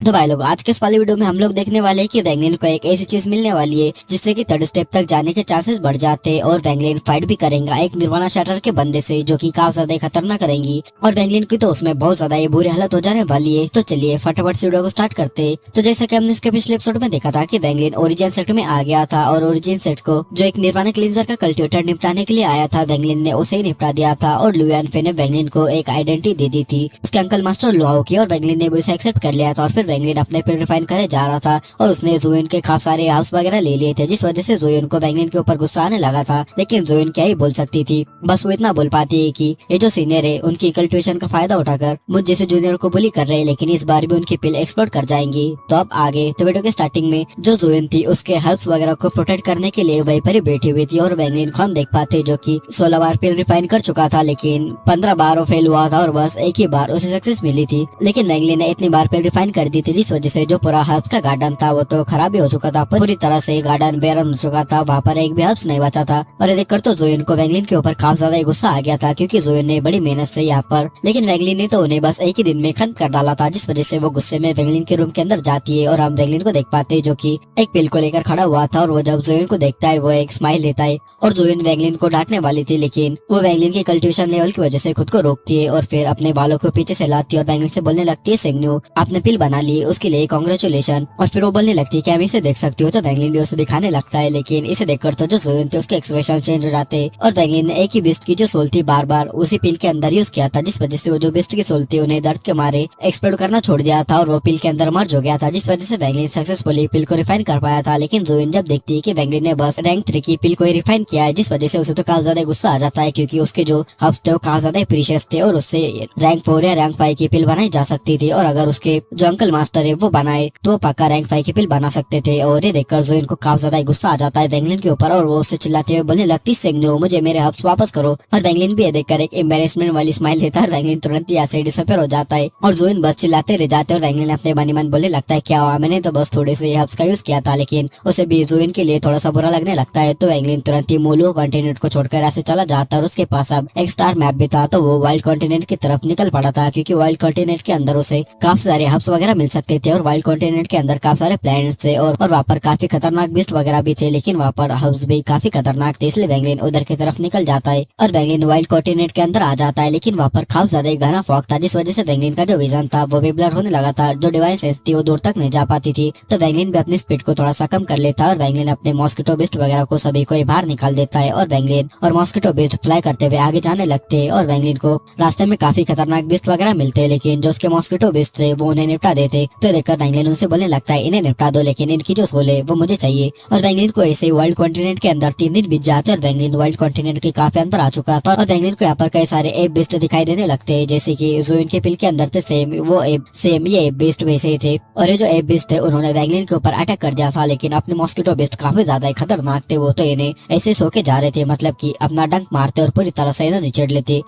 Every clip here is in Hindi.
तो भाई लोग आज के इस वाले वीडियो में हम लोग देखने वाले हैं कि वैंगलिन को एक ऐसी चीज मिलने वाली है जिससे कि थर्ड स्टेप तक जाने के चांसेस बढ़ जाते हैं और वैंगलिन फाइट भी करेगा एक निर्वाणा शैटर के बंदे से जो कि काफी ज्यादा खतरनाक करेंगी और वैंगलिन की तो उसमें बहुत ज्यादा बुरी हालत हो जाने वाली है। तो चलिए फटाफट से वीडियो को स्टार्ट करते हैं। तो जैसा कि हमने इसके पिछले एपिसोड में देखा था कि वैंगलिन ओरिजिन सेट में आ गया था और ओरिजिन सेट को जो एक निर्वाणा क्लींजर का कल्टिवेटर निपटाने के लिए आया था वैंगलिन ने उसे ही निपटा दिया था और लुयानफे ने वैंगलिन को एक आइडेंटिटी दे दी थी उसके अंकल मास्टर लुआओ की और वैंगलिन ने भी उसे एक्सेप्ट कर लिया था और फिर वैंगलिन अपने रिफाइन करे जा रहा था और उसने जोइन के काफी सारे हाउस वगैरह ले लिए थे जिस वजह से जोइन को वैंगलिन के ऊपर गुस्सा आने लगा था। लेकिन जोइन क्या ही बोल सकती थी, बस वो इतना बोल पाती है कि ये जो सीनियर है उनकी कल्टिवेशन का फायदा उठाकर मुझ जैसे जूनियर को बुली कर रहे हैं, लेकिन इस बार भी उनकी पिल एक्सप्लोड कर जाएंगी। तो अब आगे तो वीडियो के स्टार्टिंग में जो जोइन थी उसके हर्ब्स वगैरह को प्रोटेक्ट करने के लिए वहीं पर ही बैठी हुई थी और वैंगलिन को हम देख पाते जो की 16 बार पिल रिफाइन कर चुका था लेकिन 15 बार वो फेल हुआ था और बस एक ही बार उसे सक्सेस मिली थी। लेकिन वैंगलिन ने इतनी बार पिल रिफाइन कर दी थी जिस वजह से जो पूरा हर्ब्स का गार्डन था वो तो खराब ही हो चुका था, पूरी तरह से गार्डन बेरन हो चुका था, वहाँ पर एक भी हर्ब्स नहीं बचा था। और ये देखकर तो जोइन को वैंगलिन के ऊपर काफी ज्यादा गुस्सा आ गया था क्योंकि जोइन ने बड़ी मेहनत से यहाँ पर, लेकिन वैंगलिन ने तो उन्हें बस एक ही दिन में खत्म कर डाला था जिस वजह से वो गुस्से में वैंगलिन के रूम के अंदर जाती है और हम वैंगलिन को देख पाते हैं जो कि एक पिल को लेकर खड़ा हुआ था और वो जब जोइन को देखता है वो एक स्माइल देता है और जोइन वैंगलिन को डांटने वाली थी लेकिन वो वैंगलिन की कल्टिवेशन लेवल की वजह से खुद को रोकती है और फिर अपने बालों को पीछे से लाती है और वैंगलिन से बोलने लगती है सेग्न्यू आपने पिल बना ली उसके लिए कांग्रेचुलेशन। और फिर वो बोलने लगती है कि हम इसे देख सकती हो, तो वैंगलिन भी उसे दिखाने लगता है लेकिन इसे देखकर तो जो जोइन थे उसके एक्सप्रेशन चेंज हो जाते हैं और वैंगलिन ने एक ही बिस्ट की जो सोल थी बार बार उसी पिल के अंदर यूज किया था जिस वजह से वो जो बिस्ट की सोल थी उन्हें दर्द के मारे एक्सप्लोड करना छोड़ दिया था और वो पिल के अंदर मर्ज हो गया था जिस वजह से वैंगलिन सक्सेसफुली पिल को रिफाइन कर पाया था। लेकिन जोइन जब देखती है कि वैंगलिन ने बस रैंक 3 की पिल को ही रिफाइन किया है जिस वजह से उसे तो काफी ज्यादा गुस्सा आ जाता है क्योंकि उसके जो हब्स थे वो काफी ज्यादा प्रीशियस थे और उससे रैंक 4 या रैंक 5 की पिल बनाई जा सकती थी और अगर उसके जो अंकल मास्टर है वो बनाए तो पक्का रैंक 5 की पिल बना सकते थे। और ये देखकर जोइन को काफी ज्यादा गुस्सा आ जाता है वैंगलिन के ऊपर और वो उससे चिल्लाते हुए बोलने लगती सेग्न्यू मुझे मेरे हब्स वापस करो। और वैंगलिन भी ये देखकर एक एम्बैरेसमेंट वाली स्माइल देता है, वैंगलिन तुरंत यहाँ से डिसअपीयर हो जाता है और जोइन बस चिल्लाते रह जाते और वैंगलिन अपने मन ही मन बोलने लगता है क्या हुआ, मैंने तो बस थोड़े से हब्स का यूज किया था। लेकिन उसे भी जोइन के लिए थोड़ा सा बुरा लगने लगता है तो वैंगलिन तुरंत ही मोलू कॉन्टिनेंट को छोड़कर ऐसे चला जाता और उसके पास अब एक स्टार मैप भी था तो वो वाइल्ड कॉन्टिनेंट की तरफ निकल पड़ा था क्योंकि वाइल्ड कॉन्टिनेंट के अंदर उसे काफी सारे हब्स वगैरह मिल सकते थे और वाइल्ड कॉन्टिनेंट के अंदर काफी सारे प्लैनेट्स थे और वहाँ पर काफी खतरनाक बीस्ट वगैरह भी थे लेकिन वहाँ पर हब्स भी काफी खतरनाक थे, इसलिए वैंगलिन उधर की तरफ निकल जाता है और वैंगलिन वाइल्ड कॉन्टिनेंट के अंदर आ जाता है। लेकिन वहाँ पर काफी ज्यादा घना फॉग था जिस वजह से वैंगलिन का जो विजन था वो भी ब्लर होने लगा था, जो डिवाइस थी वो दूर तक नहीं जा पाती थी। तो वैंगलिन भी अपनी स्पीड को थोड़ा सा कम कर लेता है और वैंगलिन अपने मॉस्किटो बीस्ट वगैरह को सभी को बाहर निकाल देता है और वैंगलिन और मॉस्किटो बीस्ट फ्लाई करते हुए आगे जाने लगते हैं और वैंगलिन को रास्ते में काफी खतरनाक बीस्ट वगैरह मिलते हैं लेकिन जो उसके मॉस्किटो बीस्ट थे वो उन्हें निपटा देते। तो देखकर वैंगलिन उनसे बोलने लगता है इन्हें निपटा दो लेकिन इनकी जो सोल है वो मुझे चाहिए। और वैंगलिन को ऐसे वर्ल्ड कॉन्टिनेंट के अंदर 3 दिन बीत जाते और वैंगलिन वर्ल्ड कॉन्टिनेंट के काफी अंदर आ चुका था और वैंगलिन को यहाँ पर कई सारे एप बीस्ट दिखाई देने लगते हैं जैसे कि जोइन के पिल के अंदर थे सेम वो एप सेम ये एप बीस्ट वैसे ही थे और ये जो एप बीस्ट थे उन्होंने वैंगलिन के ऊपर अटैक कर दिया था लेकिन अपने मॉस्किटो बीस्ट काफी ज्यादा खतरनाक थे, वो तो इन्हें ऐसे सो के जा रहे थे, मतलब कि अपना डंक मारते और पूरी तरह से इन्हें निचेड़ लेते।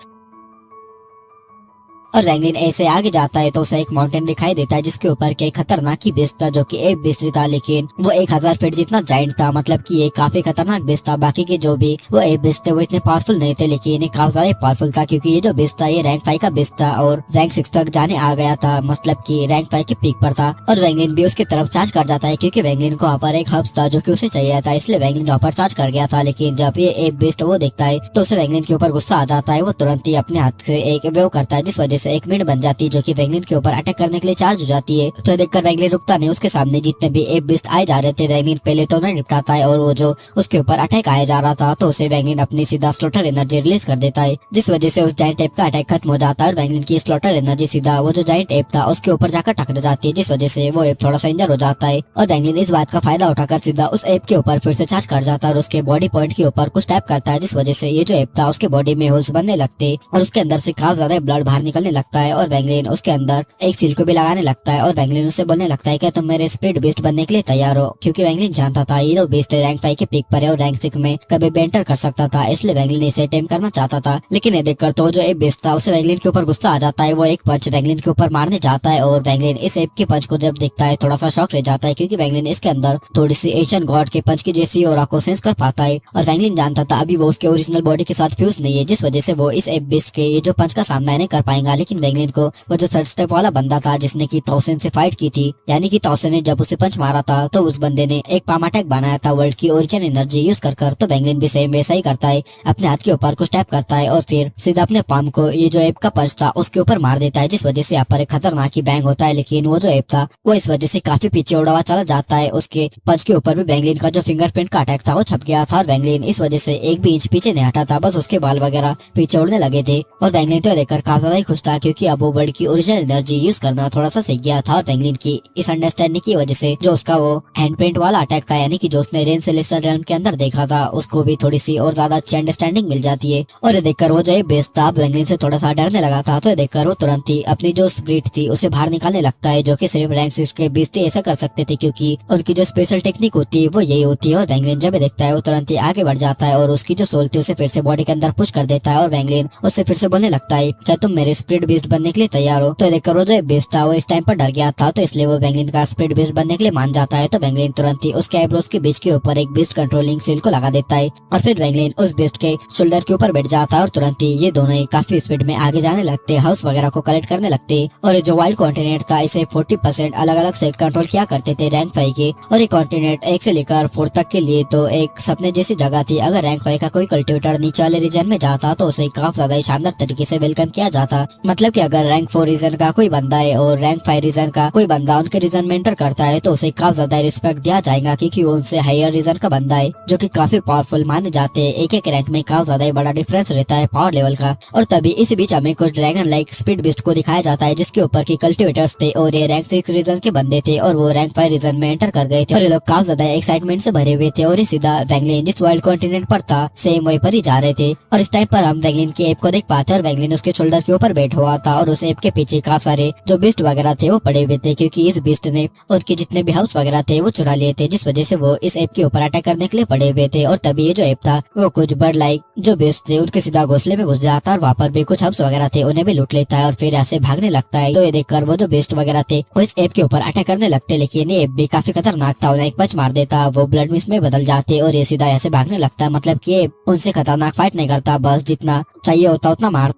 और वैंगलिन ऐसे आगे जाता है तो उसे एक माउंटेन दिखाई देता है जिसके ऊपर के खतरनाक ही बेस्ट था जो कि एक बेस्ट था लेकिन वो 1000 फीट जितना जाइंट था, मतलब कि ये काफी खतरनाक बेस्ट था। बाकी के जो भी वो एक बेस्ट थे वो इतने पावरफुल नहीं थे लेकिन ये काफी ज्यादा पावरफुल था क्योंकि ये जो बेस्ट था ये रैंक 5 का बेस्ट था और रैंक 6 तक जाने आ गया था, मतलब की रैंक 5 के पीक पर था। और वैंगलिन भी उसकी तरफ चार्ज कर जाता है क्योंकि वैंगलिन को वहाँ पर एक हब्स था जो कि उसे चाहिए था, इसलिए वैंगलिन वहाँ पर चार्ज कर गया था। लेकिन जब ये एक बेस्ट वो देखता है तो उसे वैंगलिन के ऊपर गुस्सा आ जाता है, वो तुरंत ही अपने हाथ से एक वेव करता है जिस वजह से एक विंड बन जाती है जो कि वैंगलिन के ऊपर अटैक करने के लिए चार्ज हो जाती है। तो देखकर वैंगलिन रुकता नहीं, उसके सामने जितने भी एप बीस्ट आए जा रहे थे वैंगलिन पहले तो उन्हें निपटाता है और वो जो उसके ऊपर अटैक आया जा रहा था तो उसे वैंगलिन अपनी सीधा स्लॉटर एनर्जी रिलीज कर देता है जिस वजह से उस जाइंट एप का अटैक खत्म हो जाता है और वैंगलिन की स्लॉटर एनर्जी सीधा वो जो जाइंट एप था उसके ऊपर जाकर टकरा जाती है जिस वजह से वो एप थोड़ा सा इंजर हो जाता है और वैंगलिन इस बात का फायदा उठाकर सीधा उस एप के ऊपर फिर से चार्ज कर जाता है और उसके बॉडी पॉइंट के ऊपर कुछ टैप करता है जिस वजह से ये जो एप था उसके बॉडी में होल्स बनने लगते और उसके अंदर से काफी ज्यादा ब्लड बाहर निकलने लगता है और वैंगलिन उसके अंदर एक सील को भी लगाने लगता है और वैंगलिन उससे बोलने लगता है क्या तुम मेरे स्पिरिट बेस्ट बनने के लिए तैयार हो, क्योंकि वैंगलिन जानता था ये तो बेस्ट रैंक 5 के पीक पर है और रैंक 6 में कभी भी एंटर कर सकता था, इसलिए वैंगलिन इसे टेम करना चाहता था। लेकिन ये देखकर तो जो एप बेस्ट था उसे वैंगलिन के ऊपर गुस्सा आ जाता है, वो एक पंच वैंगलिन के ऊपर मारने जाता है और वैंगलिन इस एप के पंच को जब देखता है थोड़ा सा शॉक रह जाता है क्योंकि वैंगलिन इसके अंदर थोड़ी सी एशियन गॉड के पंच की जैसी और को सेंस कर पाता है और वैंगलिन जानता था अभी वो उसके ओरिजिनल बॉडी के साथ फ्यूज नहीं है जिस वजह से वो इस एप बेस्ट के ये जो पंच का सामना नहीं कर पाएगा। लेकिन वैंगलिन को वो जो थर्ड स्टेप वाला बंदा था जिसने की तोसेन से फाइट की थी, यानी कि तोसेन ने जब उसे पंच मारा था तो उस बंदे ने एक पाम अटैक बनाया था वर्ल्ड की ओरिजिन एनर्जी यूज कर। तो वैंगलिन भी सेम वैसा ही करता है, अपने हाथ के ऊपर कुछ टैप करता है और फिर सीधा अपने पाम को ये जो एप का पंच था उसके ऊपर मार देता है, जिस वजह से यहाँ पर एक खतरनाक ही बैंग होता है। लेकिन वो जो एप था वो इस वजह से काफी पीछे उड़ा हुआ चला जाता है। उसके पंच के ऊपर भी वैंगलिन का जो फिंगरप्रिंट का अटैक था वो छप गया था और वैंगलिन इस वजह से एक भी इंच पीछे नहीं हटा था, बस उसके बाल वगैरह पीछे उड़ने लगे थे। और वैंगलिन तो देखकर काफी ज्यादा ही खुश था क्योंकि अब वो वर्ल्ड की ओरिजिनल एनर्जी यूज करना थोड़ा सा सीख गया था। और वैंगलिन की इस अंडरस्टैंडिंग की वजह से जो उसका वो हैंडप्रिंट वाला अटैक था, यानी कि जो उसने रेन सेलेस्टर रेल्म के अंदर देखा था, उसको भी थोड़ी सी और ज्यादा अच्छी अंडरस्टैंडिंग मिल जाती है। और ये देखकर वो जो है बेस्ट था वैंगलिन से थोड़ा सा डरने लगा था। तो ये देखकर वो तुरंत ही अपनी जो स्प्रिट थी उसे बाहर निकालने लगता है, जो कि सिर्फ रैंक 6 के बीस्ट ही ऐसा कर सकते थे क्योंकि उनकी जो स्पेशल टेक्निक होती है वो यही होती है। और वैंगलिन जब देखता है वो तुरंत ही आगे बढ़ जाता है और उसकी जो सोल थी उसे फिर से बॉडी के अंदर पुश कर देता है। और वैंगलिन उससे फिर से बोलने लगता है, क्या तुम मेरे स्प्रिट बीस्ट बनने के लिए तैयार हो? तो देखकर वो जो बेस्ट था वो इस टाइम पर डर गया था, तो इसलिए वो वैंगलिन का स्प्रिट बीस्ट बनने के लिए मान जाता है। तो वैंगलिन तुरंत ही उसके आईब्रोज के बीच के ऊपर एक बीस्ट कंट्रोलिंग सील को लगा देता है और फिर वैंगलिन उस बीस्ट के शोल्डर के ऊपर बैठ जाता है और तुरंत ही ये दोनों ही काफी स्पीड में आगे जाने लगते, हाउस वगैरह को कलेक्ट करने लगते। और जो वाइल्ड कॉन्टिनेंट था इसे 40% अलग अलग सेट कंट्रोल किया करते थे रैंक 5 के। और ये कॉन्टिनेंट 1 से लेकर 4 तक के लिए तो एक सपने जैसी जगह थी। अगर रैंक 5 का कोई कल्टिवेटर नीचे वाले रीजन में जाता तो उसे काफी ज्यादा शानदार तरीके से वेलकम किया जाता। मतलब कि अगर रैंक 4 रीजन का कोई बंदा है और रैंक 5 रीजन का कोई बंदा उनके रीजन में एंटर करता है तो उसे काफी ज्यादा रिस्पेक्ट दिया जाएगा क्योंकि वो उनसे हायर रीजन का बंदा है, जो कि काफी पावरफुल माने जाते हैं। एक एक रैंक में काफी ज्यादा बड़ा डिफरेंस रहता है पावर लेवल का। और तभी इस बीच हमें कुछ ड्रैगन लाइक स्पीड बिस्ट को दिखाया जाता है जिसके ऊपर की कल्टिवेटर्स थे और ये रैंक 6 रीजन के बंदे थे और वो रैंक 5 रीजन में एंटर कर गए थे। और ये लोग काफी ज्यादा एक्साइटमेंट से भरे हुए थे और ये सीधा वैंगलिन जिस वाइल्ड कॉन्टिनेंट पर था सेम वहीं पर ही जा रहे थे। और इस टाइम पर हम वैंगलिन के एप को देख पाते और वैंगलिन उसके शोल्डर के ऊपर बैठा हुआ था और उस एप के पीछे काफी सारे जो बिस्ट वगैरह थे वो पड़े हुए थे क्योंकि इस बिस्ट ने उनके जितने भी हाउस वगैरह थे वो चुरा लिए थे, जिस वजह से वो इस एप के ऊपर अटैक करने के लिए पड़े हुए थे। और तभी ये जो एप था वो कुछ बर्ड लाइक जो बिस्ट थे उनके सीधा घोंसले में घुस जाता और वहाँ पर भी कुछ हब्स वगैरह थे उन्हें भी लूट लेता है और फिर ऐसे भागने लगता है। तो ये देखकर वो जो बेस्ट वगैरह थे वो इस एप के ऊपर अटैक करने लगते, लेकिन ये एप भी काफी खतरनाक था, उन्हें एक पंच मार देता, वो ब्लड मिस्ट में बदल जाते और ये सीधा ऐसे भागने लगता है। मतलब कि उनसे खतरनाक फाइट नहीं करता, बस जितना चाहिए होता उतना मार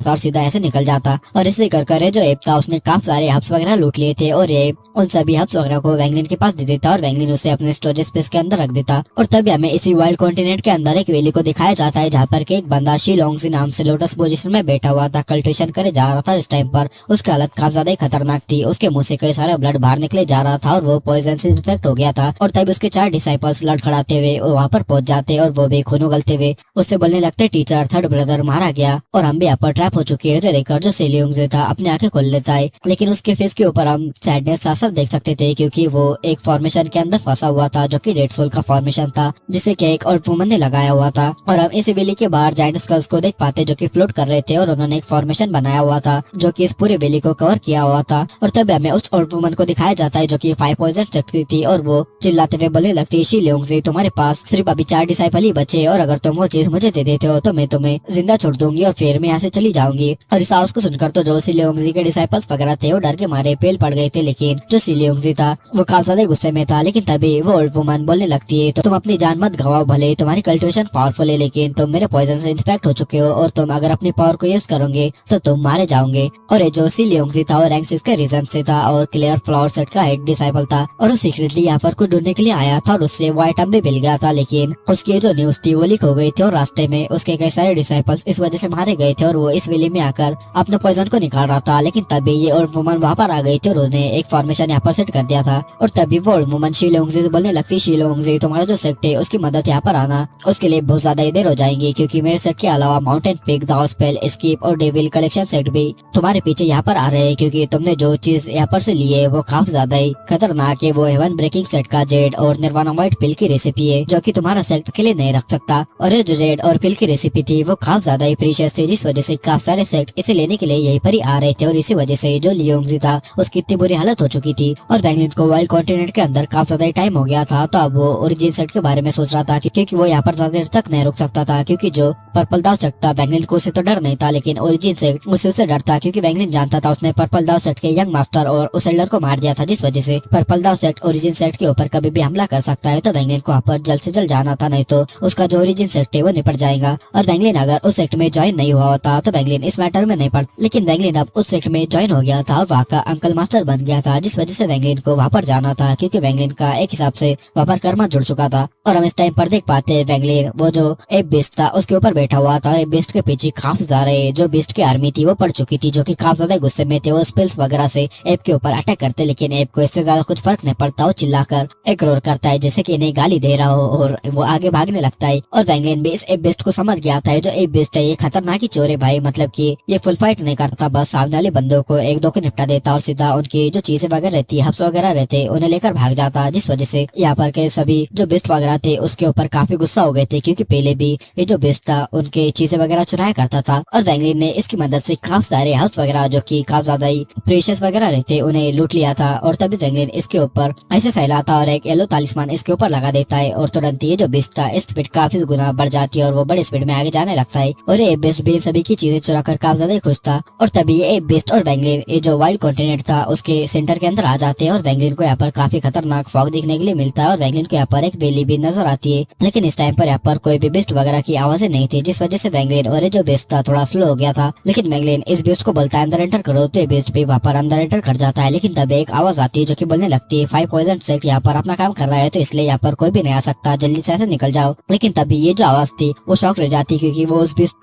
और सीधा ऐसे निकल जाता। और इसे कर जो एप था उसने काफी सारे हब्स वगैरह लूट लिए थे और ये उन सभी हब्स वगैरह को वैंगलिन के पास दे देता और वैंगलिन उसे अपने स्टोरेज स्पेस के अंदर रख देता। और तभी हमें इसी वाइल्ड कॉन्टिनेंट के अंदर एक वैली को दिखाया जाता है जहाँ पर एक बंदा शीलोंगजी नाम से लोटस पोजीशन में बैठा हुआ था, कल्टिवेशन करे जा रहा था। इस टाइम पर उसकी हालत काफी ज्यादा खतरनाक थी, उसके मुंह से कई सारा ब्लड बाहर निकले जा रहा था और वो पॉइजन से इन्फेक्ट हो गया था। और तभी उसके 4 डिसाइपल्स लड़खड़ाते हुए वहाँ पर पहुंच जाते और वो भी खून उगलते हुए उससे बोलने लगते, टीचर थर्ड ब्रदर मारा गया और हम भी यहाँ पर ट्रैप हो चुके हैं। जो सीलियोंगजी था अपने आंखें खोल लेता है, लेकिन उसके फेस के ऊपर हम सैडनेस साफ देख सकते थे क्योंकि वो एक फॉर्मेशन के अंदर फंसा हुआ था जो कि डेड सोल का फॉर्मेशन था जिसे कि एक ओल्ड वुमन ने लगाया हुआ था। और हम इस वैली के बाहर जायंट स्कल्स को देख पाते जो कि फ्लोट कर रहे थे और उन्होंने एक फॉर्मेशन बनाया हुआ था जो कि इस पूरे वैली को कवर किया हुआ था। और तब हमें उस ओल्ड वुमन को दिखाया जाता है जो कि 5 पॉइजन सकती थी और वो चिल्लाते हुए बोलने लगती है, शीलियोंगजी तुम्हारे पास सिर्फ अभी 4 डिसाइपल ही बचे और अगर तुम वो चीज मुझे दे देते हो तो मैं तुम्हें जिंदा छोड़ दूंगी और फिर मैं यहाँ से चली जाऊंगी। और इस आवाज को सुनकर तो जो सीलियोंगजी के डिसाइपल्स वगैरह थे वो डर के मारे पेल पड़ गए थे, लेकिन जो सीलियोंगजी था वो काफी ज्यादा गुस्से में था। लेकिन तभी वो ओल्ड वुमन बोलने लगती है, तो तुम अपनी जान मत गवाओ, भले तुम्हारी कल्टिवेशन पावरफुल है लेकिन तुम मेरे पॉइजन से इन्फेक्ट हो चुके हो और तुम अगर अपनी पावर को यूज करोगे तो तुम मारे जाओगे। और ये जो सीलियोंगजी था वो रैंक 6 के रीजन से था और क्लियर फ्लावर सेट का हेड डिसाइपल था और वो सीक्रेटली यहाँ पर कुछ ढूंढने के लिए आया था और उससे वो आइटम भी मिल गया था, लेकिन उसकी जो न्यूज थी वो लीक हो गई थी और रास्ते में उसके कई सारे डिसाइपल्स इस वजह से मारे गए थे और वो इस वैली में आकर अपने पॉइजन को निकाल रहा था। लेकिन तभी ये ओल्ड वुमन वहाँ पर आ गई थी और उन्हें एक फॉर्मेशन यहाँ पर सेट कर दिया था। और तभी वो ओल्ड वुमन शीलोंगजी से बोलने लगती, शीलोंगजी तुम्हारा जो सेट है उसकी मदद यहाँ पर आना, उसके लिए बहुत ज्यादा देर हो जाएंगी क्योंकि मेरे सेट के अलावा mountain peak, the spell, skip और डेविल कलेक्शन सेट भी तुम्हारे पीछे यहाँ पर आ रहे हैं क्योंकि तुमने जो चीज यहाँ पर से ली है वो काफी ज्यादा ही खतरनाक है। वो हेवन ब्रेकिंग सेट का जेड और निर्वाणा व्हाइट पिल की रेसिपी है जो कि तुम्हारा सेट के लिए नहीं रख सकता। और ये जो जेड और पिल की रेसिपी थी वो काफी ज्यादा ही प्रीशियस थी जिस वजह से काफी सारे सेट इसे लेने के लिए यहीं पर ही आ रहे थे और इसी वजह से जो लियोंगजी था उसकी इतनी बुरी हालत हो चुकी थी। और वैंगलिन को वाइल्ड कॉन्टिनेंट के अंदर काफी ज्यादा टाइम हो गया था तो अब वो ओरिजिन सेट के बारे में सोच रहा था क्योंकि वो यहाँ पर ज्यादा देर तक नहीं रुक सकता था क्योंकि जो पर्पल दाव सेट था वैंगलिन को उसे तो डर नहीं था लेकिन ओरिजिन सेट उसे डर था क्योंकि वैंगलिन जानता था उसने पर्पल दाव सेट के यंग मास्टर और उस एल्डर को मार दिया था, जिस वजह से पर्पल दाव सेट ओरिजिन सेट के ऊपर कभी भी हमला कर सकता है। तो वैंगलिन को वहाँ पर जल्द से जल्द जाना था, नहीं तो उसका जो ओरिजिन सेट है वो निपट जाएगा। और वैंगलिन अगर उस सेट में ज्वाइन नहीं हुआ होता तो वैंगलिन इस मैटर में नहीं पड़, लेकिन वैंगलिन अब उस सेक्ट में ज्वाइन हो गया था और वहाँ का अंकल मास्टर बन गया था, जिस वजह से वैंगलिन को वहाँ पर जाना था क्योंकि वैंगलिन का एक हिसाब से वहाँ पर कर्मा जुड़ चुका था। और हम इस टाइम पर देख पाते हैं वैंगलिन वो जो एप बेस्ट था उसके ऊपर बैठा हुआ था। एप बेस्ट के पीछे काफी सारे जो बेस्ट की आर्मी थी वो पड़ चुकी थी, जो कि काफी ज्यादा गुस्से में थे। वो स्पेल्स वगैरह से एप के ऊपर अटैक करते, लेकिन एप को इससे ज्यादा कुछ फर्क नहीं पड़ता। वो चिल्लाकर एक रोर करता है जैसे कि इन्हें गाली दे रहा हो और वो आगे भागने लगता है। और वैंगलिन भी इस एप बेस्ट को समझ गया था, जो एप बेस्ट है ये खतरनाक ही चोर है भाई, मतलब कि ये फुल फाइट नहीं करता, बस सामने वाले बंदों को एक दो को निपटा देता और सीधा उनकी जो चीजें वगैरह रहती है, हब्स वगैरह रहते उन्हें लेकर भाग जाता। जिस वजह से यहाँ पर के सभी जो बेस्ट वगैरह थे उसके ऊपर काफी गुस्सा हो गए थे, क्योंकि पहले भी ये जो बेस्ट था उनके चीजें वगैरह चुराया करता था। और वैंगलिन ने इसकी मदद से काफी सारे हाउस वगैरह जो कि काफी ज्यादा ही प्रेशियस वगैरह रहते उन्हें लूट लिया था। और तभी वैंगलिन इसके ऊपर ऐसे सहलाता और एक येलो तालिस्मान इसके ऊपर लगा देता है और तुरंत ये जो बेस्ट था इस स्पीड काफी गुना बढ़ जाती है और वो बड़ी स्पीड में आगे जाने लगता है। और ये बेस्ट भी सभी की चीजें चुरा कर काफी ज्यादा खुश था। और तभी ये बेस्ट और वैंगलिन ये जो वाइल्ड कॉन्टिनेंट था उसके सेंटर के अंदर आ जाते हैं और वैंगलिन को यहाँ पर काफी खतरनाक फॉग देखने के लिए मिलता है और वैंगलिन को यहाँ पर एक वैली भी नजर आती है। लेकिन इस टाइम पर यहाँ पर कोई भी बेस्ट वगैरह की आवाजें नहीं थी, जिस वजह से वैंगलिन और ये जो बेस्ट था थोड़ा स्लो हो गया था। लेकिन वैंगलिन इस बेस्ट को बोलता है अंदर एंटर करो, तो बेस्ट भी वहाँ पर अंदर एंटर कर जाता है। लेकिन तभी एक आवाज आती है जो कि बोलने लगती है 5% सेट यहाँ पर अपना काम कर रहा है, तो इसलिए यहाँ पर कोई भी नहीं आ सकता, जल्दी से ऐसे निकल जाओ। लेकिन तभी ये जो आवाज थी वो शॉक रह जाती क्योंकि वो उस बेस्ट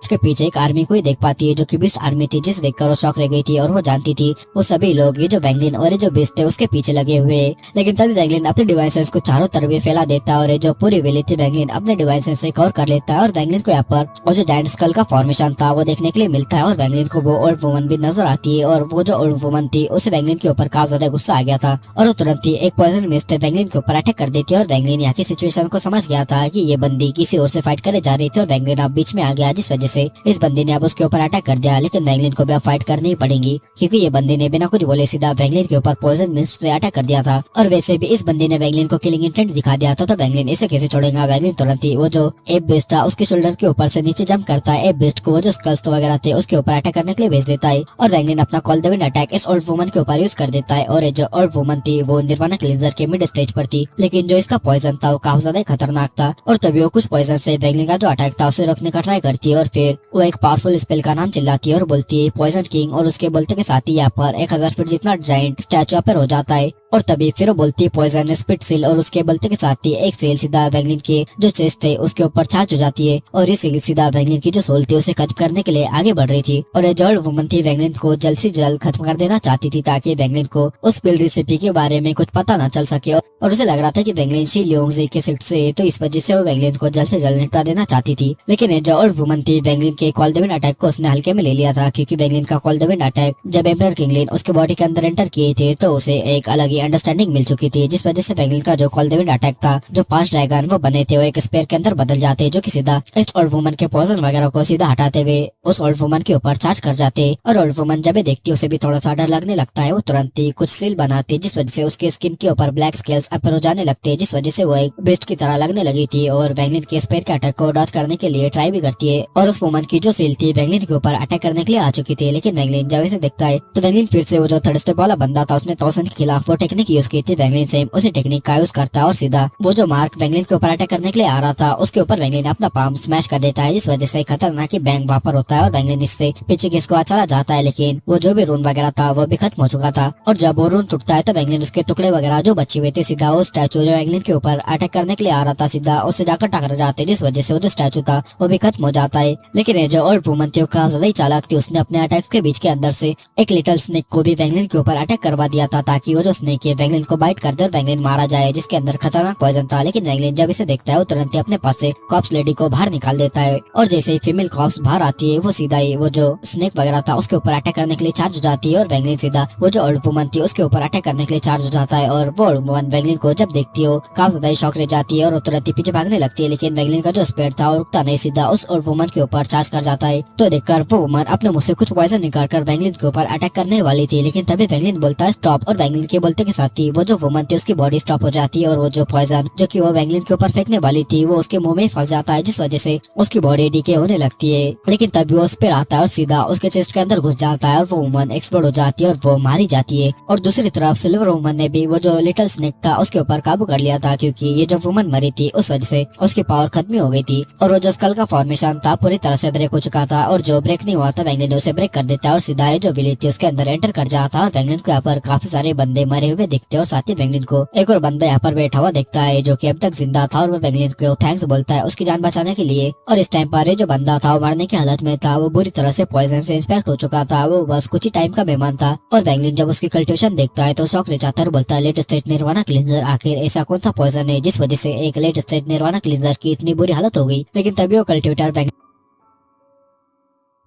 उसके पीछे एक आर्मी को ही देख पाती है, जो कि बेस्ट आर्मी थी, जिसे देखकर वो शॉक रह गई थी और वो जानती थी वो सभी लोग ये जो वैंगलिन और ये जो बेस्ट है उसके पीछे लगे हुए। लेकिन तभी वैंगलिन अपने डिवाइसेस को चारों तरफ फैला देता है और ये जो पूरी वैली थी वैंगलिन अपने डिवाइसेस से कवर कर लेता है। और वैंगलिन को यहाँ पर वो जो जायंट स्कल का फॉर्मेशन था वो देखने के लिए मिलता है और वैंगलिन को वो ओल्ड वुमन भी नजर आती है। और वो जो ओल्ड वुमन थी उसे वैंगलिन के ऊपर काफी ज्यादा गुस्सा आ गया था और वो तुरंत ही एक पॉइजन मिस्ट वैंगलिन के ऊपर अटैक कर देती है। और वैंगलिन यहाँ की सिचुएशन को समझ गया था कि ये बंदी किसी और से फाइट करे जा रही थी और वैंगलिन अब बीच में आ गया, जिस वजह से इस बंदी ने अब उसके ऊपर अटैक कर दिया। लेकिन वैंगलिन को भी अब फाइट करनी ही पड़ेगी क्योंकि ये बंदी ने बिना कुछ बोले सीधा वैंगलिन के ऊपर पॉइजन मिस्ट से अटैक कर दिया था। और वैसे भी इस बंदी ने वैंगलिन को किलिंग इंटेंट दिखा दिया था, तो वैंगलिन इसे कैसे छोड़ेगा। वैंगलिन तुरंत ही वो जो एप बेस्ट था उसके शोल्डर के ऊपर से नीचे जंप करता है। एप बेस्ट को वो जो स्कल्स वगैरह थे उसके ऊपर अटैक करने के लिए भेज देता है और वैंगलिन अपना कॉल द विंड अटैक इस ओल्ड वुमन के ऊपर यूज कर देता है। और ये जो ओल्ड वुमन थी वो निर्वाणा क्लींजर के मिड स्टेज पर थी, लेकिन जो इसका पॉइजन था वो काफी ज्यादा खतरनाक था। और तभी वो कुछ पॉइजन से वैंगलिन का जो अटैक था उसे रोकने का ट्राई करती है और फिर वो एक पावरफुल स्पेल का नाम चिल्लाती है और बोलती है पॉइजन किंग, और उसके बोलते के साथ ही यहाँ पर 1000 फीट जितना जाइंट स्टैचू पर हो जाता है। और तभी फिर वो बोलती है पॉइजन स्पिट सील, और उसके बोलते के साथ ही एक सेल सीधा वैंगलिन के जो चेस्ट थे उसके ऊपर चार्ज हो जाती है और ये सेल सीधा वैंगलिन की जो सोल थी उसे खत्म करने के लिए आगे बढ़ रही थी। और ये जो वुमन थी वैंगलिन को जल्द से जल्द खत्म कर देना चाहती थी ताकि वैंगलिन को उस बिल रेसिपी के बारे में कुछ पता न चल सके। और उसे लग रहा था कि वैंगलिन शी लियोंगजी के शिफ्ट से, तो इस वजह से वो वैंगलिन को जल्द से जल्द निपटा देना चाहती थी। लेकिन ये जो ओल्ड वुमन थी वैंगलिन के कॉल द विंड अटैक को उसने हल्के में ले लिया था, क्योंकि वैंगलिन का कॉल द विंड अटैक जब एम्परर किंगलिन उसके बॉडी के अंदर एंटर किए थे तो उसे एक अलग ही अंडरस्टैंडिंग मिल चुकी थी, जिस वजह से वैंगलिन का जो कॉल द विंड अटैक था, जो 5 ड्रैगन वो बने थे वो एक स्पेयर के अंदर बदल जाते, जो कि सीधा इस ओल्ड वुमन के पॉइजन वगैरह को सीधा हटाते हुए उस ओल्ड वुमन के ऊपर चार्ज कर जाते। और ओल्ड वुमन जब ये देखती है उसे भी थोड़ा सा डर लगने लगता है। वो तुरंत ही कुछ सील बनाती, जिस वजह से उसके स्किन के ऊपर ब्लैक स्केल्स अपर हो जाने लगते, जिस वजह से वो एक बेस्ट की तरह लगने लगी थी। और वैंगलिन के स्पेयर के अटैक को डॉज करने के लिए ट्राई भी करती है और उस वुमन की जो सील थी वैंगलिन के ऊपर अटैक करने के लिए आ चुकी थी। लेकिन वैंगलिन जब इसे देखता है तो वैंगलिन फिर से वो जो थर्ड स्टेप वाला बंदा था उसने तोसन के खिलाफ वो टेक्निक यूज की थी, वैंगलिन सेम उसी टेक्निक का यूज करता है और सीधा वो जो मार्क वैंगलिन के ऊपर अटैक करने के लिए आ रहा था उसके ऊपर वैंगलिन अपना पाम स्मैश कर देता है, जिस वजह से खतरनाक बैंग वहाँ पर होता है और वैंगलिन इससे पीछे की स्क्वाड चला जाता है। लेकिन वो जो भी रून वगैरह था वो भी खत्म हो चुका था और जब वो रून टूटता है तो वैंगलिन उसके टुकड़े वगैरह जो बचे हुए थे सीधा वो स्टैचू जो वैंगलिन के ऊपर अटैक करने के लिए आ रहा था सीधा उससे जाकर टकरा जाते, जिस वजह से वो जो स्टैचू था वो भी खत्म हो जाता है। लेकिन ये जो ओल्ड वुमन थी वो काफी ज्यादा ही चालाक थी, उसने अपने अटैक्स के बीच के अंदर से एक लिटिल स्नेक को भी वैंगलिन के ऊपर अटैक करवा दिया था ताकि वो जो स्नेक है वैंगलिन को बाइट कर दे और वैंगलिन मारा जाए, जिसके अंदर खतरनाक पॉइजन था। लेकिन वैंगलिन जब इसे देखता है वो तुरंत ही अपने पास से कॉप्स लेडी को बाहर निकाल देता है और जैसे ही फीमेल कॉप्स बाहर आती है वो सीधा ही वो जो स्नेक वगैरह था उसके ऊपर अटैक करने के लिए चार्ज हो जाती है और वैंगलिन सीधा वो जो ओल्ड वुमन थी उसके ऊपर अटैक करने के लिए चार्ज हो जाता है। और वो ओल्ड वुमन वैंगलिन को जब देखती है काफी ज्यादा ही शॉक रह जाती है और वो तुरंत ही पीछे भागने लगती है। लेकिन वैंगलिन का जो स्पीड था वो रुकता नहीं, सीधा उस ओल्ड वुमन के ऊपर चार्ज कर जाता है। तो देखकर वो वुमन अपने मुंह से कुछ पॉइजन निकाल कर वैंगलिन के ऊपर अटैक करने वाली थी, लेकिन तभी वैंगलिन बोलता है स्टॉप और वैंगलिन के बोलते होते के साथ ही वो जो वुमन थी उसकी बॉडी स्टॉप हो जाती है और वो जो पॉइजन जो कि वो वैंगलिन के ऊपर फेंकने वाली थी वो उसके मुंह में फंस जाता है, जिस वजह से उसकी बॉडी डीके होने लगती है। लेकिन तभी वो उस पर आता है और सीधा उसके चेस्ट के अंदर घुस जाता है और वो वुमन एक्सप्लोड हो जाती है और वो मारी जाती है। और दूसरी तरफ सिल्वर वुमन ने भी वो जो लिटिल स्नेक था उसके ऊपर काबू कर लिया था, क्योंकि ये जो वुमन मरी थी उस वजह से उसकी पावर खत्म हो गई थी और वो जो स्कल का फॉर्मेशन था पूरी तरह से ब्रेक हो चुका था। और जो ब्रेक नहीं हुआ था वैंगलिन उसे ब्रेक कर देता है और सीधा जो विलेज थी उसके अंदर एंटर कर जाता है। और वैंगलिन को यहाँ पर काफी सारे बंदे मरे हुए दिखते हैं और साथ ही वैंगलिन को एक और बंदा यहाँ पर बैठा हुआ दिखता है जो कि अब तक जिंदा था और वो वैंगलिन को थैंक्स बोलता है उसकी जान बचाने के लिए। और इस टाइम पर जो बंदा था वो मरने की हालत में था, वो बुरी तरह से पॉइजन से इंस्पेक्ट हो चुका था, वो बस कुछ ही टाइम का मेहमान था। और वैंगलिन जब उसकी कल्टिवेशन देखता है तो शॉक ले जाता है और बोलता है लेट स्टेज निर्वाणा क्लींजर, आखिर ऐसा कौन सा पॉइजन है जिस वजह से एक लेट स्टेज निर्वाणा क्लींजर की इतनी बुरी हालत हो गई। लेकिन तभी वो कल्टिवेटर वैंगलिन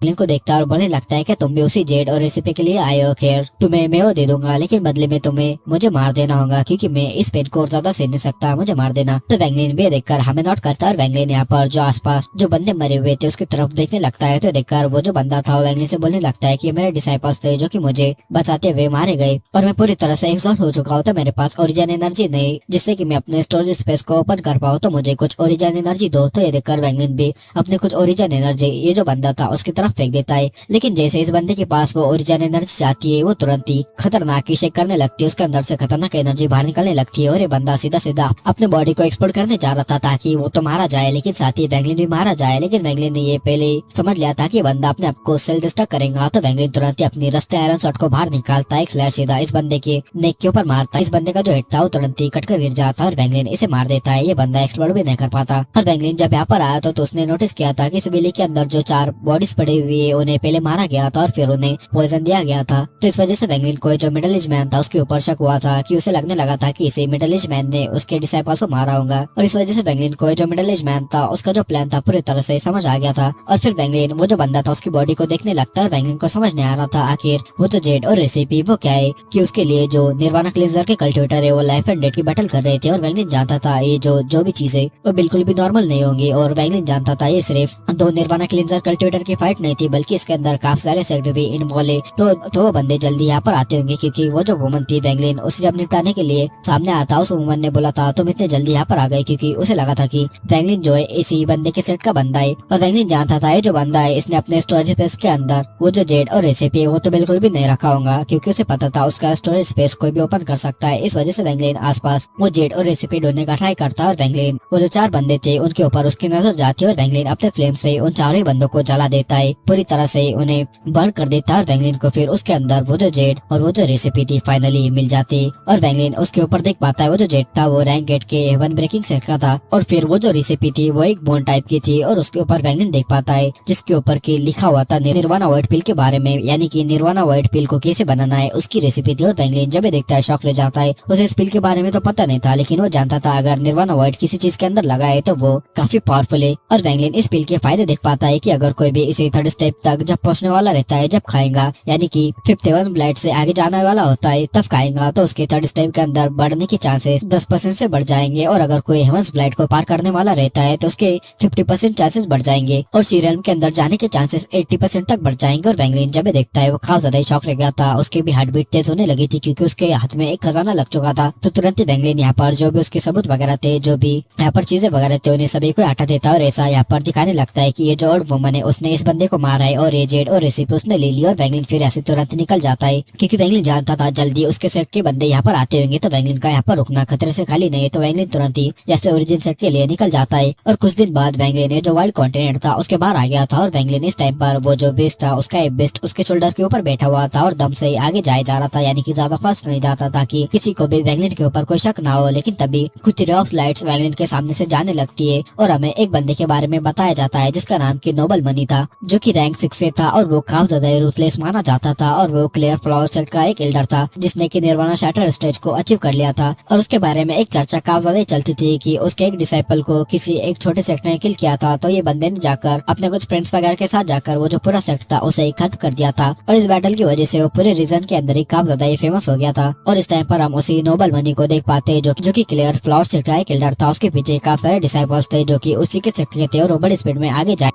को देखता है और बोलने लगता है कि तुम भी उसी जेड और रेसिपी के लिए आए हो, खैर तुम्हें मैं वो दे दूंगा लेकिन बदले में तुम्हें मुझे मार देना होगा क्योंकि मैं इस पेन को और ज्यादा सह नहीं सकता, मुझे मार देना। तो वैंगलिन भी देखकर हमें नोट करता है और वैंगलिन यहाँ पर जो आसपास जो बंदे मरे हुए थे उसकी तरफ देखने लगता है। तो देखकर वो जो बंदा था वो वैंगलिन से बोलने लगता है कि मेरे डिसाइपल्स थे जो कि मुझे बचाते हुए मारे गए और मैं पूरी तरह से एग्जॉस्ट हो चुका हूँ, तो मेरे पास ओरिजिन एनर्जी नहीं जिससे कि मैं अपने स्टोरेज स्पेस को ओपन कर पाऊँ, तो मुझे कुछ ओरिजिन एनर्जी दो। तो ये देखकर वैंगलिन भी अपने कुछ ओरिजिन एनर्जी ये जो बंदा था उसकी तरफ फेंक देता है। लेकिन जैसे इस बंदे के पास वो ओरिजिन एनर्जी जाती है वो तुरंत ही खतरनाक शेक करने लगती है, उसके अंदर से खतरनाक एनर्जी बाहर निकलने लगती है और ये बंदा सीधा सीधा अपने बॉडी को एक्सप्लोर करने जा रहा था ताकि वो तो मारा जाए लेकिन साथ ही वैंगलिन भी मारा जाए। लेकिन वैंगलिन ने ये पहले समझ लिया था कि बंदा अपने आप को सेल्फ डिस्ट्रक्ट करेगा, तो वैंगलिन तुरंत ही अपनी रस्टे आयरन शॉट को बाहर निकालता है, एक स्लैश सीधा इस बंदे के नेक के ऊपर मारता है। इस बंदे का जो हेड था वो तुरंत ही कटकर गिर जाता है और वैंगलिन इसे मार देता है। ये बंदा एक्सप्लोर भी नहीं कर पाता। और वैंगलिन जब यहाँ पर आया तो उसने नोटिस किया था कि इस बिल्ली के अंदर जो 4 बॉडीज पड़ी हुई है उन्हें पहले मारा गया था और फिर उन्हें पॉइजन दिया गया था। तो इस वजह से वैंगलिन को जो मिडिल एज मैन था उसके ऊपर शक हुआ था कि उसे लगने लगा था कि इसे मिडिल एज मैन ने उसके डिसाइपल्स को मारा होगा। और इस वजह से वैंगलिन को जो मिडिल एज मैन था उसका जो प्लान था पूरी तरह से समझ आ गया था। और फिर वैंगलिन वो जो बंदा था उसकी बॉडी को देखने लगता है। वैंगलिन को समझ नहीं आ रहा था आखिर वो जो जेड और रेसिपी वो क्या है कि उसके लिए जो निर्वाणा क्लींजर के कल्टिवेटर है वो लाइफ एंड डेथ की बैटल कर रहे थे। और वैंगलिन जानता था ये जो भी चीजें वो बिल्कुल भी नॉर्मल नहीं होंगी और वैंगलिन जानता था ये सिर्फ 2 निर्वाणा क्लींजर कल्टिवेटर की फाइट नहीं थी बल्कि इसके अंदर काफी सारे सेक्टर भी इन्वॉल्व है। तो वो बंदे जल्दी यहाँ पर आते होंगे क्योंकि वो जो वुमन थी वैंगलिन उसे जब निपटाने के लिए सामने आता उस वुमन ने बोला था तुम इतने जल्दी यहाँ पर आ गए, क्योंकि उसे लगा था कि वैंगलिन जो है इसी बंदे के सेट का बंदा है। और वैंगलिन जानता था ये जो बंदा है इसने अपने स्टोरेज स्पेस के अंदर वो जो जेड और रेसिपी है वो तो बिल्कुल भी नहीं रखा होगा, क्योंकि उसे पता था उसका स्टोरेज स्पेस कोई भी ओपन कर सकता है। इस वजह से वैंगलिन आसपास वो जेड और रेसिपी ढूंढने का ट्राई करता है और वैंगलिन वो जो 4 बंदे थे उनके ऊपर उसकी नजर जाती है और वैंगलिन अपने फ्लेम से उन चारों ही बंदों को जला देता है, पूरी तरह से उन्हें बर्न कर देता है। और वैंगलिन को फिर उसके अंदर वो जो जेड और वो जो रेसिपी थी फाइनली मिल जाती और वैंगलिन उसके ऊपर देख पाता है वो जो जेड था वो रैंक गेट के हेवन ब्रेकिंग सेट का था और फिर वो जो रेसिपी थी वो एक बोन टाइप की थी और उसके ऊपर वैंगलिन देख पाता है जिसके ऊपर की लिखा हुआ था निर्वाणा व्हाइट पिल के बारे में, यानी कि निर्वाणा व्हाइट पिल को कैसे बनाना है उसकी रेसिपी थी। और वैंगलिन जब देखता है शॉक रह जाता है, उसे इस पिल के बारे में तो पता नहीं था लेकिन वो जानता था अगर निर्वाणा व्हाइट किसी चीज के अंदर लगा है तो वो काफी पावरफुल है। और वैंगलिन इस पिल के फायदे देख पाता है कि अगर कोई भी इसे 3rd स्टेप तक जब पहुंचने वाला रहता है जब खाएगा, यानी कि 5th हेवन ब्लाइट से आगे जाने वाला होता है तब खाएगा तो उसके 3rd स्टेप के अंदर बढ़ने के चांसेस 10% से बढ़ जाएंगे। और अगर कोई हेवंस ब्लाइट को पार करने वाला रहता है तो उसके 50% चांसेस बढ़ जाएंगे और सीरियम के अंदर जाने के चांसेस 80% तक बढ़ जाएंगे। और वैंगलिन जब देखता है वो काफी ज्यादा शॉक रह गया था, उसकी भी हार्ट बीट तेज होने लगी थी क्योंकि उसके हाथ में एक खजाना लग चुका था। तो तुरंत ही वैंगलिन यहाँ पर जो भी उसके सबूत वगैरह थे, जो भी यहाँ पर चीजें वगैरह थे, उन्हें सभी को हटा देता और ऐसा यहाँ पर दिखाने लगता है कि ये जो ओल्ड वुमन है उसने इस बंदे को मारा है और ये जेड और रेसिपी उसने ले ली। और वैंगलिन फिर ऐसे तुरंत निकल जाता है क्योंकि वैंगलिन जानता था जल्दी उसके सेट के बंदे यहाँ पर आते होंगे तो वैंगलिन का यहाँ पर रुकना खतरे से खाली नहीं है। तो वैंगलिन तुरंत ही जैसे ओरिजिन सेट के लिए निकल जाता है और कुछ दिन बाद वैंगलिन ने जो वाइल्ड कॉन्टिनेंट था उसके बाहर आ गया था और वैंगलिन इस टाइम पर वो जो बेस्ट था उसका एक बेस्ट उसके शोल्डर के ऊपर बैठा हुआ था और दम से आगे जाए जा रहा था, यानी कि ज्यादा फास्ट नहीं जाता ताकि किसी को भी वैंगलिन के ऊपर कोई शक ना हो। लेकिन तभी कुछ रे ऑफ लाइट्स वैंगलिन के सामने से जाने लगती है और हमें एक बंदे के बारे में बताया जाता है जिसका नाम की नोबल मनी था, जो कि रैंक 6 से था और वो काफी ज्यादा रूथलेस माना जाता था और वो क्लियर फ्लावर सेट का एक एल्डर था जिसने की निर्वाणा शैटर स्टेज को अचीव कर लिया था। और उसके बारे में एक चर्चा काफी ज्यादा चलती थी कि उसके एक डिसाइपल को किसी एक छोटे सेक्ट ने किल किया था, तो ये बंदे ने जाकर अपने कुछ फ्रेंड्स वगैरह के साथ जाकर वो जो पूरा सेक्ट था उसे खत्म कर दिया था और इस बैटल की वजह से वो पूरे रीजन के अंदर ही काफी ज्यादा फेमस हो गया था। और इस टाइम पर हम उसी नोबल मनी को देख पाते हैं जो कि क्लियर फ्लावर सेक्ट का एक एल्डर था। उसके पीछे काफी सारे डिसाइपल्स थे जो कि उसी के सेक्ट के थे और वो बड़ी स्पीड में आगे जाए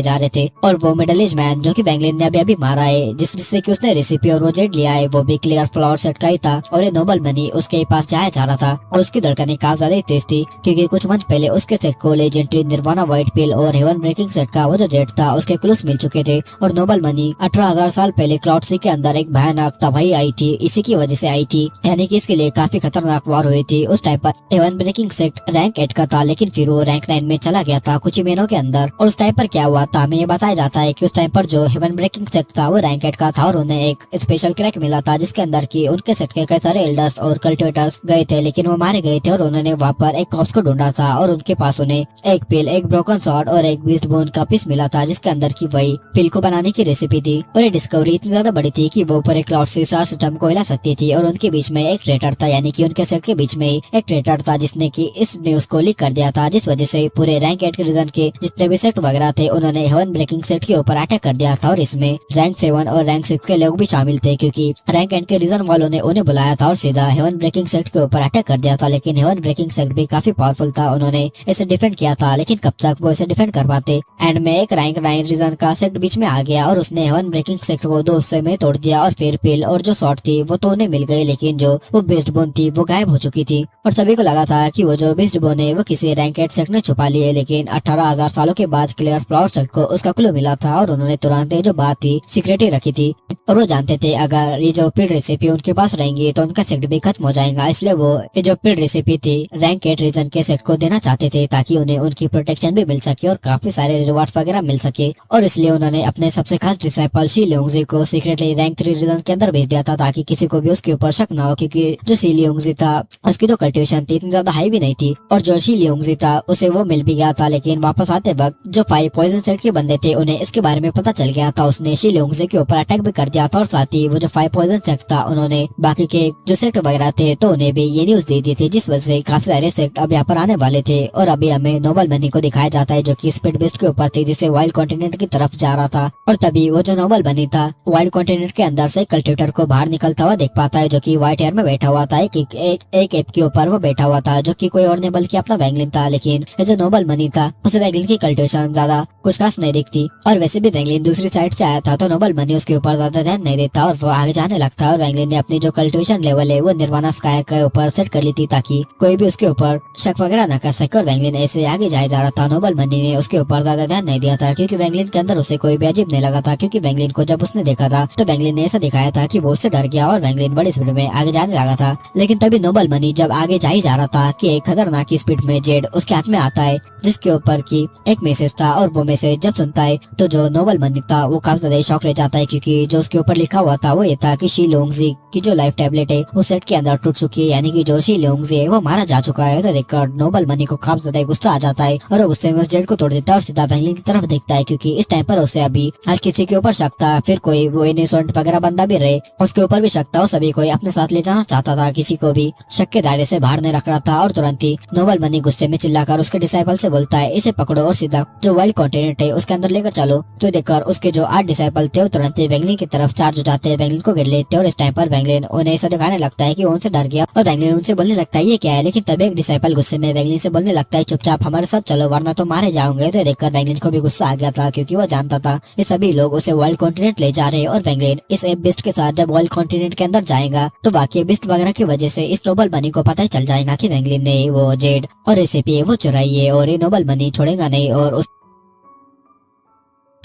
जा रहे थे। और वो मिडिल एज मैन जो कि बैंगलिन ने अभी मारा है, जिससे कि उसने रेसिपी और वो जेड लिया है, वो भी क्लियर फ्लावर सेट का ही था। और ये नोबल मनी उसके पास जाया जा रहा था और उसकी धड़कनें काफी ज्यादा तेज थी, क्योंकि कुछ मंथ पहले उसके सेट को लेजेंडरी निर्वाणा व्हाइट पिल और हेवन ब्रेकिंग सेट का वो जो जेड था उसके क्लूज मिल चुके थे। और नोबल मनी 18,000 साल पहले क्लाउड सी के अंदर एक भयानक तबाही आई थी, इसी की वजह से आई थी, यानी कि इसके लिए काफी खतरनाक वार हुई थी। उस टाइम पर हेवन ब्रेकिंग सेट रैंक 8 का था, लेकिन फिर वो रैंक 9 में चला गया था कुछ ही महीनों के अंदर। और उस टाइम पर क्या हुआ था, हमें ये बताया जाता है कि उस टाइम पर जो हेवन ब्रेकिंग सेट था वो रैंक 8 का था और उन्हें एक स्पेशल क्रैक मिला था, जिसके अंदर की उनके सेट के कई सारे एल्डर्स और कल्टिवेटर्स गए थे, लेकिन वो मारे गए थे। और उन्होंने वहाँ पर एक कॉप्स को ढूंढा था और उनके पास उन्हें एक पिल, एक ब्रोकन सॉर्ड और एक बीस्ट बोन का पीस मिला था, जिसके अंदर की वही पिल को बनाने की रेसिपी थी। और ये डिस्कवरी इतनी ज्यादा बड़ी थी कि वो पूरे क्लाउड सी स्टार सिस्टम को हिला सकती थी। और उनके बीच में एक ट्रेटर था, यानी कि उनके सेट के बीच में एक ट्रेटर था जिसने की इस न्यूज को लीक कर दिया था, जिस वजह से पूरे रैंक 8 के रीजन के जितने भी सेट वगैरह थे उन्होंने हेवन ब्रेकिंग सेट के ऊपर अटैक कर दिया था। और इसमें रैंक 7 और रैंक 6 के लोग भी शामिल थे, क्योंकि रैंक 8 के रीजन वालों ने उन्हें बुलाया था और सीधा हेवन ब्रेकिंग सेट के ऊपर अटैक कर दिया था। लेकिन हेवन ब्रेकिंग सेट भी काफी पावरफुल था, उन्होंने इसे डिफेंड किया था, लेकिन कब तक वो इसे डिफेंड कर पाते। एंड में एक रैंक 9 रीजन का सेट बीच में आ गया और उसने हेवन ब्रेकिंग सेट को 2 हिस्से में तोड़ दिया। और फिर पिल और जो शॉट थी वो तो उन्हें मिल गई, लेकिन जो वो बेस्ट बोन थी वो गायब हो चुकी थी। और सभी को लगा था कि वो जो बेस्ट बोन है वो किसी रैंक 8 सेट ने छुपा लिए, लेकिन 18,000 सालों के बाद क्लियर फ्लावर सेट को उसका क्लू मिला था और उन्होंने तुरंत जो बात थी सीक्रेट ही रखी थी। और वो जानते थे अगर ये जो पिल रेसिपी उनके पास रहेंगी तो उनका सेट भी खत्म हो जाएगा, इसलिए वो ये जो पिल रेसिपी थी रैंक 8 रीजन के सेट को देना चाहते थे, ताकि उन्हें उनकी प्रोटेक्शन भी मिल सके और काफी सारे रिवॉर्ड्स वगैरह मिल सके। और इसलिए उन्होंने अपने सबसे खास डिसाइपल शी लियोंगजी को सीक्रेटली रैंक 3 रीजन के अंदर भेज दिया था, ताकि किसी को भी उसके ऊपर शक ना हो, क्योंकि जो शी लियोंगजी था उसकी जो कल्टिवेशन थी इतनी ज्यादा हाई भी नहीं थी। और जो शी लियोंगजी था उसे वो मिल भी गया था, लेकिन वापस आते वक्त जो 5 पॉइजन सेट के बंदे थे उन्हें इसके बारे में पता चल गया था। उसने शी लियोंगजी के ऊपर अटैक भी कर दिया था और साथ ही वो जो 5 पॉइजन सेट था उन्होंने बाकी के जो सेट वगैरह थे तो उन्हें भी ये न्यूज दे दी थी, जिस वजह से काफी सारे सेट अब यहाँ पर आने वाले थे। और अभी हमें नोबल मनी को दिखाया जाता है जो कि स्पीड बेस्ट के ऊपर थी, जिसे वाइल्ड कॉन्टिनेंट की तरफ जा रहा था। और तभी वो जो नोबल मनी था वाइल्ड कॉन्टिनेंट के अंदर से कल्टिवेटर को बाहर निकलता हुआ देख पाता है, जो कि व्हाइट एयर में बैठा हुआ था। एक एप के ऊपर वो बैठा हुआ था, जो कि कोई और नहीं बल्कि अपना वैंगलिन था। लेकिन ये जो नोबल मनी था उसे वैंगलिन की कल्टिवेशन ज्यादा कुछ खास नहीं दिखती, और वैसे भी वैंगलिन दूसरी साइड से आया था तो नोबल मनी उसके ऊपर ज्यादा ध्यान नहीं देता और वो आगे जाने लगता है। और वैंगलिन ने अपनी जो कल्टिवेशन लेवल है वो निर्वाणा स्कायर के ऊपर सेट कर ली थी, ताकि कोई भी उसके ऊपर शक वगैरह न कर सके। और वैंगलिन ऐसे आगे जाया जा रहा था। नोबल मनी ने उसके ऊपर ज्यादा ध्यान नहीं दिया था, क्योंकि वैंगलिन के अंदर उसे कोई भी अजीब नहीं लगा था, क्योंकि वैंगलिन को जब उसने देखा था तो वैंगलिन ने ऐसा दिखाया था कि वो उससे डर गया और वैंगलिन बड़ी स्पीड में आगे जाने लगा था। लेकिन तभी नोबल मनी जब आगे जा ही जा रहा था कि एक खतरनाक स्पीड में जेड उसके हाथ में आता है, जिसके ऊपर की एक मैसेज था। और वो मैसेज जब सुनता है तो जो नोबल मनी था वो काफी ज्यादा शॉक रह जाता है, क्योंकि जो उसके ऊपर लिखा हुआ था वो ये था कि शी लियोंगजी की जो लाइफ टैबलेट है वो सेट के अंदर टूट चुकी है, यानी कि जो शी लियोंगजी है वो मारा जा चुका है। तो देखकर नोबल मनी को काफी ज्यादा गुस्सा आ जाता है और वो गुस्से में उस जेड को तोड़ देता है और सीधा वैंगलिन की तरफ देखता है, क्योंकि इस टाइम पर उसे अभी हर किसी के ऊपर शक था। फिर कोई वो इनोसेंट वगैरह बंदा भी रहे उसके ऊपर भी शक था, और सभी कोई अपने साथ ले जाना चाहता था, किसी को भी शक के दायरे से बाहर नहीं रख रहा था। और तुरंत ही नोबल मनी गुस्से में चिल्लाकर उसके डिसाइपल से बोलता है इसे पकड़ो और सीधा जो वर्ल्ड कॉन्टिनेंट है उसके अंदर लेकर चलो। तो देखकर उसके जो 8 डिसाइपल थे वो तुरंत ही वैंगलिन की तरफ चार्ज हो जाते हैं, वैंगलिन को घेर लेते हैं। और इस टाइम पर वैंगलिन उन्हें ऐसा दिखाने लगता है कि वो उनसे डर गया और वैंगलिन उनसे बोलने लगता है ये क्या है। लेकिन तभी एक डिसाइपल गुस्से में वैंगलिन से बोलने लगता है चुपचाप हमारे साथ चलो वरना तो मारे जाओगे। तो देखकर वैंगलिन को भी गुस्सा आ गया था, क्योंकि वो जानता था ये सभी लोग उसे वर्ल्ड कॉन्टिनेंट ले जा रहे हैं। और वैंगलिन इस एप बिस्ट के साथ जब वर्ल्ड कॉन्टिनेंट के अंदर जाएगा तो वाकई बिस्ट वगैरह की वजह से इस नोबल मनी को पता ही चल जाएगा कि वैंगलिन ने वो जेड और रेसिपी वो चुराई है और ये नोबल मनी छोड़ेगा नहीं और उसके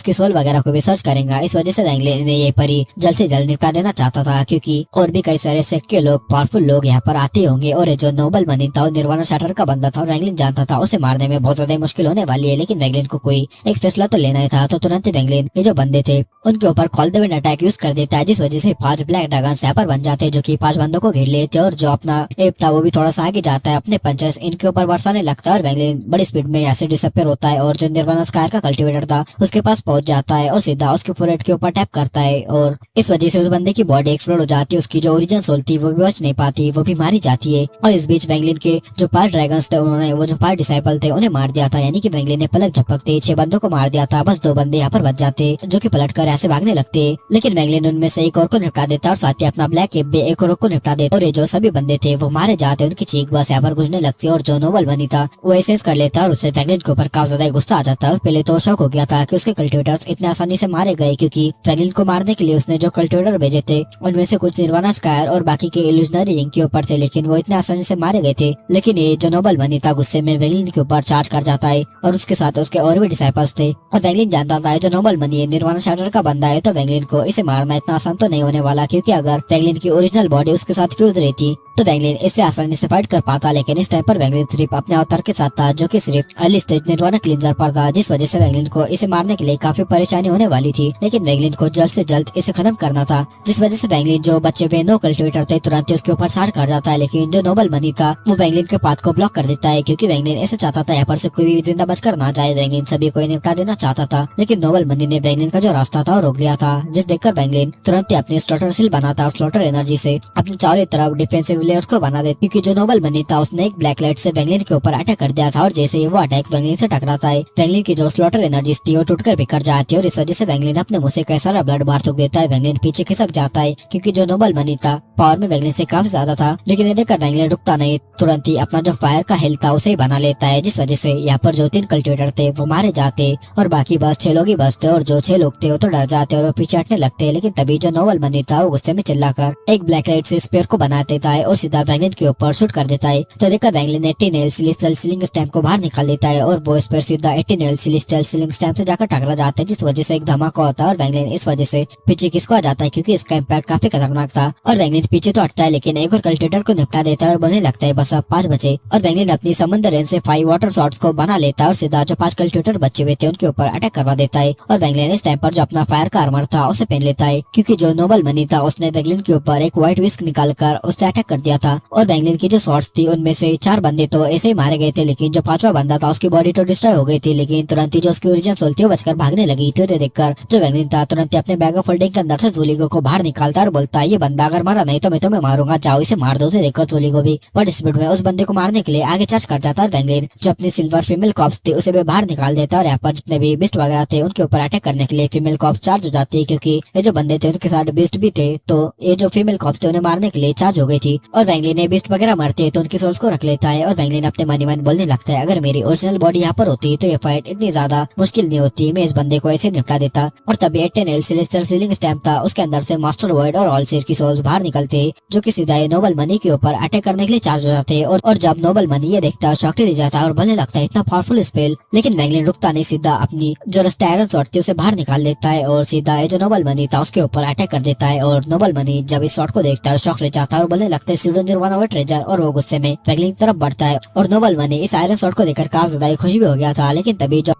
सोल वगैरह को भी सर्च करेगा। इस वजह से वैंगलिन ने ये परी जल्द से जल्द निपटा देना चाहता था, क्योंकि और भी कई सारे सेक्ट के लोग पावरफुल लोग यहाँ पर आते होंगे। और जो नोबल मनी था वो निर्वाणा शाटर का बंदा था और वैंगलिन जानता था उसे मारने में बहुत ज्यादा मुश्किल होने वाली है, लेकिन वैंगलिन को कोई एक फैसला तो लेना ही था। तो तुरंत वैंगलिन ये जो बंदे थे उनके ऊपर call the wind attack use कर देता है, जिस वजह से 5 ब्लैक ड्रैगन यहाँ पर बन जाते हैं, जो कि 5 बंदों को घेर लेते हैं। और जो अपना एप था वो भी थोड़ा सा आगे जाता है, अपने पंचेस इनके ऊपर बरसाने लगता है और वैंगलिन बड़ी स्पीड में यहाँ से डिसअपियर होता है। और जो निर्वाणा स्कायर का कल्टिवेटर था उसके पास पहुंच जाता है और सीधा उसके फोरहेड के ऊपर टैप करता है और इस वजह से उस बंदे की बॉडी एक्सप्लोड हो जाती है। उसकी जो ओरिजिन सोल थी वो भी बच नहीं पाती, वो भी मारी जाती है। और इस बीच बैंगलिन के जो 5 ड्रैगन्स थे उन्होंने वो जो 5 डिसाइपल थे उन्हें मार दिया था, यानी कि बैंगलिन ने पलक झपकते 6 बंदों को मार दिया था। बस 2 बंदे यहाँ पर बच जाते जो कि पलट कर ऐसे भागने लगते, लेकिन बैंगलिन उनमें से एक और को निपटा देता और साथ ही अपना ब्लैक एप भी एक और को निपटा देता और ये जो सभी बंदे थे वो मारे जाते, उनकी चीख बस यहाँ पर गुजरने लगती और जो नोबल बनी था वो एसेंस कर लेता और उससे बैंगलिन के ऊपर काफी ज्यादा गुस्सा आ जाता है। और पहले तो शौक हो गया था कि उसके कल्टिवेटर्स इतने आसानी से मारे गए, क्योंकि बैंगलिन को मारने के लिए उसने जो कल्टिवेटर भेजे थे उनमें से कुछ निर्वाणा स्कायर और बाकी के इल्यूजनरी रिंग के ऊपर थे, लेकिन वो इतने आसानी से मारे गए थे। लेकिन ये जो नोबल बनी था गुस्से में बैंगलिन के ऊपर चार्ज कर जाता है और उसके साथ उसके और भी डिसाइपल्स थे। और बैंगलिन जानता था जो नोबल बनी है निर्वाणा शैटर का बंदा है, तो बैंगलिन को इसे मारना इतना आसान तो नहीं होने वाला, क्योंकि अगर बैंगलिन की ओरिजिनल बॉडी उसके साथ फ्यूज रहती तो बैंगलिन इससे आसानी से फाइट कर पाता। लेकिन इस टाइम पर बैंगलिन सिर्फ अपने अवतार के साथ था जो कि सिर्फ अर्ली स्टेज निर्वाणा क्लींजर पर था, जिस वजह से बैंगलिन को इसे मारने के लिए काफी परेशानी होने वाली थी। लेकिन बैंगलिन को जल्द से जल्द इसे खत्म करना था, जिस वजह से बैंगलिन जो बच्चे हुए 9 कल्टिवेटर थे तुरंत उसके ऊपर चार्ज कर जाता है। लेकिन जो नोबल बनी था वो बैंगलिन के पाथ को ब्लॉक कर देता है, क्योंकि बैंगलिन ऐसा चाहता था यहाँ पर से कोई भी जिंदा बचकर ना जाए। बैंगलिन सभी को निपटा देना चाहता था, लेकिन नोबल बनी ने बैंगलिन का जो रास्ता था वो रोक लिया था, जिस देखकर बैंगलिन तुरंत ही अपनी स्लॉटर सील बनाता और स्लॉटर एनर्जी से अपनी चारों तरफ डिफेंसिव लेयर्स को बना देता, क्योंकि जो नोबल बनी था उसने एक ब्लैक लाइट से बैंगलिन के ऊपर अटैक कर दिया था और जैसे ही वो अटैक बैंगलिन से टकराता है बैंगलिन की जो स्लॉटर एनर्जीज थी वो टूटकर बिखर जाती है और इस वजह से बैंगलिन अपने मुंह से कई सारा ब्लड बाहर थूक देता है। बैंगलिन पीछे खिसक जाता है, क्योंकि जो नोबल बनी था पावर में बैंगलिन से काफी ज्यादा था, लेकिन ये देखकर बैंगलिन रुकता नहीं, तुरंत ही अपना जो फायर का हेल्थ था उसे ही बना लेता है, जिस वजह से यहाँ पर जो 3 कल्टिवेटर थे वो मारे जाते और बाकी बस 6 लोग ही बचते और जो 6 लोग थे वो तो डर जाते और वो पीछे हटने लगते। लेकिन तभी जो नोबल बनी था वो गुस्से में चिल्लाकर एक ब्लैक लाइट से स्पेयर को बना देता है और सीधा बैंगलिन के ऊपर शूट कर देता है। तो देखकर बैंगलिन 18 नेल सिलेस्टियल सीलिंग स्टैम्प को बाहर निकाल देता है और वो स्पेयर सीधा 18 नेल सिलेस्टियल सीलिंग स्टैम्प से जाकर टकरा जाता है, जिस वजह से एक धमाका होता है और बैंगलिन इस वजह से पीछे किसको आ जाता है, क्योंकि इसका इम्पैक्ट काफी खतरनाक था। और बैंगलिन पीछे तो हटता है लेकिन एक और कल्टिवेटर को निपटा देता है और बोलने लगता है बस अब 5 बचे। और बैंगलिन अपनी समंदर रेंज से 5 वाटर शॉट्स को बना लेता है और सीधा जो 5 कल्टिवेटर बचे हुए थे उनके ऊपर अटैक करवा देता है। और बैंगलिन इस टाइम पर जो अपना फायर का आर्मर था उसे पहन लेता है, क्योंकि जो नोबल बनी था उसने बैंगलिन के ऊपर एक व्हाइट विस्क निकालकर उससे अटैक कर दिया था। और बैंगलिन की जो शॉट्स थी उनमें से 4 बंदे तो ऐसे ही मारे गए थे, लेकिन जो 5वां बंदा था उसकी बॉडी तो डिस्ट्रॉय हो गई थी, लेकिन तुरंत ही जो उसकी ओरिजिन सोल थी वो बचकर भागने लगी थी। देखकर जो बैंगलिन था तुरंत ही अपने बैग ऑफ होल्डिंग के अंदर से जूलिगो को बाहर निकालता और बोलता है ये बंदा अगर मारा नहीं तो मैं तुम्हें मारूंगा, जाओ इसे मार दो। देखकर जूलिगो भी बड़ी स्पीड में उस बंदे को मारने के लिए आगे चार्ज कर जाता और बैंगलिन जो अपनी सिल्वर फीमेल कॉप्स थी उसे भी बाहर निकाल देता और यहाँ पर जितने भी बिस्ट वगैरह थे उनके ऊपर अटैक करने के लिए फीमेल कॉप्स चार्ज हो जाती है, क्योंकि ये जो बंदे थे उनके साथ बिस्ट भी थे, तो ये जो फीमेल कॉप्स थे उन्हें मारने के लिए चार्ज हो गई थी। और बैंगलिन ने बिस्ट वगैरह मारते हैं तो उनकी सोल्स को रख लेता है और बैंगलिन अपने मन ही मन बोलने लगता है अगर मेरी ओरिजिनल बॉडी यहाँ पर होती तो ये फाइट इतनी ज्यादा मुश्किल नहीं होती, मैं इस बंदे को ऐसे निपटा देता। और तभी 18 नेल सिलेस्टियल सीलिंग स्टैम्प था उसके अंदर से मास्टर वॉइड और ऑलसेर की सोल्स बाहर निकलते जो कि सीधा नोबल मनी के ऊपर अटैक करने के लिए चार्ज हो जाते हैं। और जब नोबल मनी ये देखता है शॉक्ड रह जाता है और बोलने लगता है इतना पावरफुल स्पेल, लेकिन बैंगलिन रुकता नहीं, सीधा अपनी जो आयरन शॉट थी उसे बाहर निकाल देता है और सीधा जो नोबल मनी था उसके ऊपर अटैक कर देता है। और नोबल मनी जब इस शॉट को देखता है शॉक रह जाता है और बोलने लगता है सीडो निर्वाणा ट्रेजर, और वो गुस्से में बैंगलिन की तरफ बढ़ता है। और नोबल मनी इस आयरन शॉट को देखकर काफी ज्यादा खुशी भी हो गया था, लेकिन तभी जो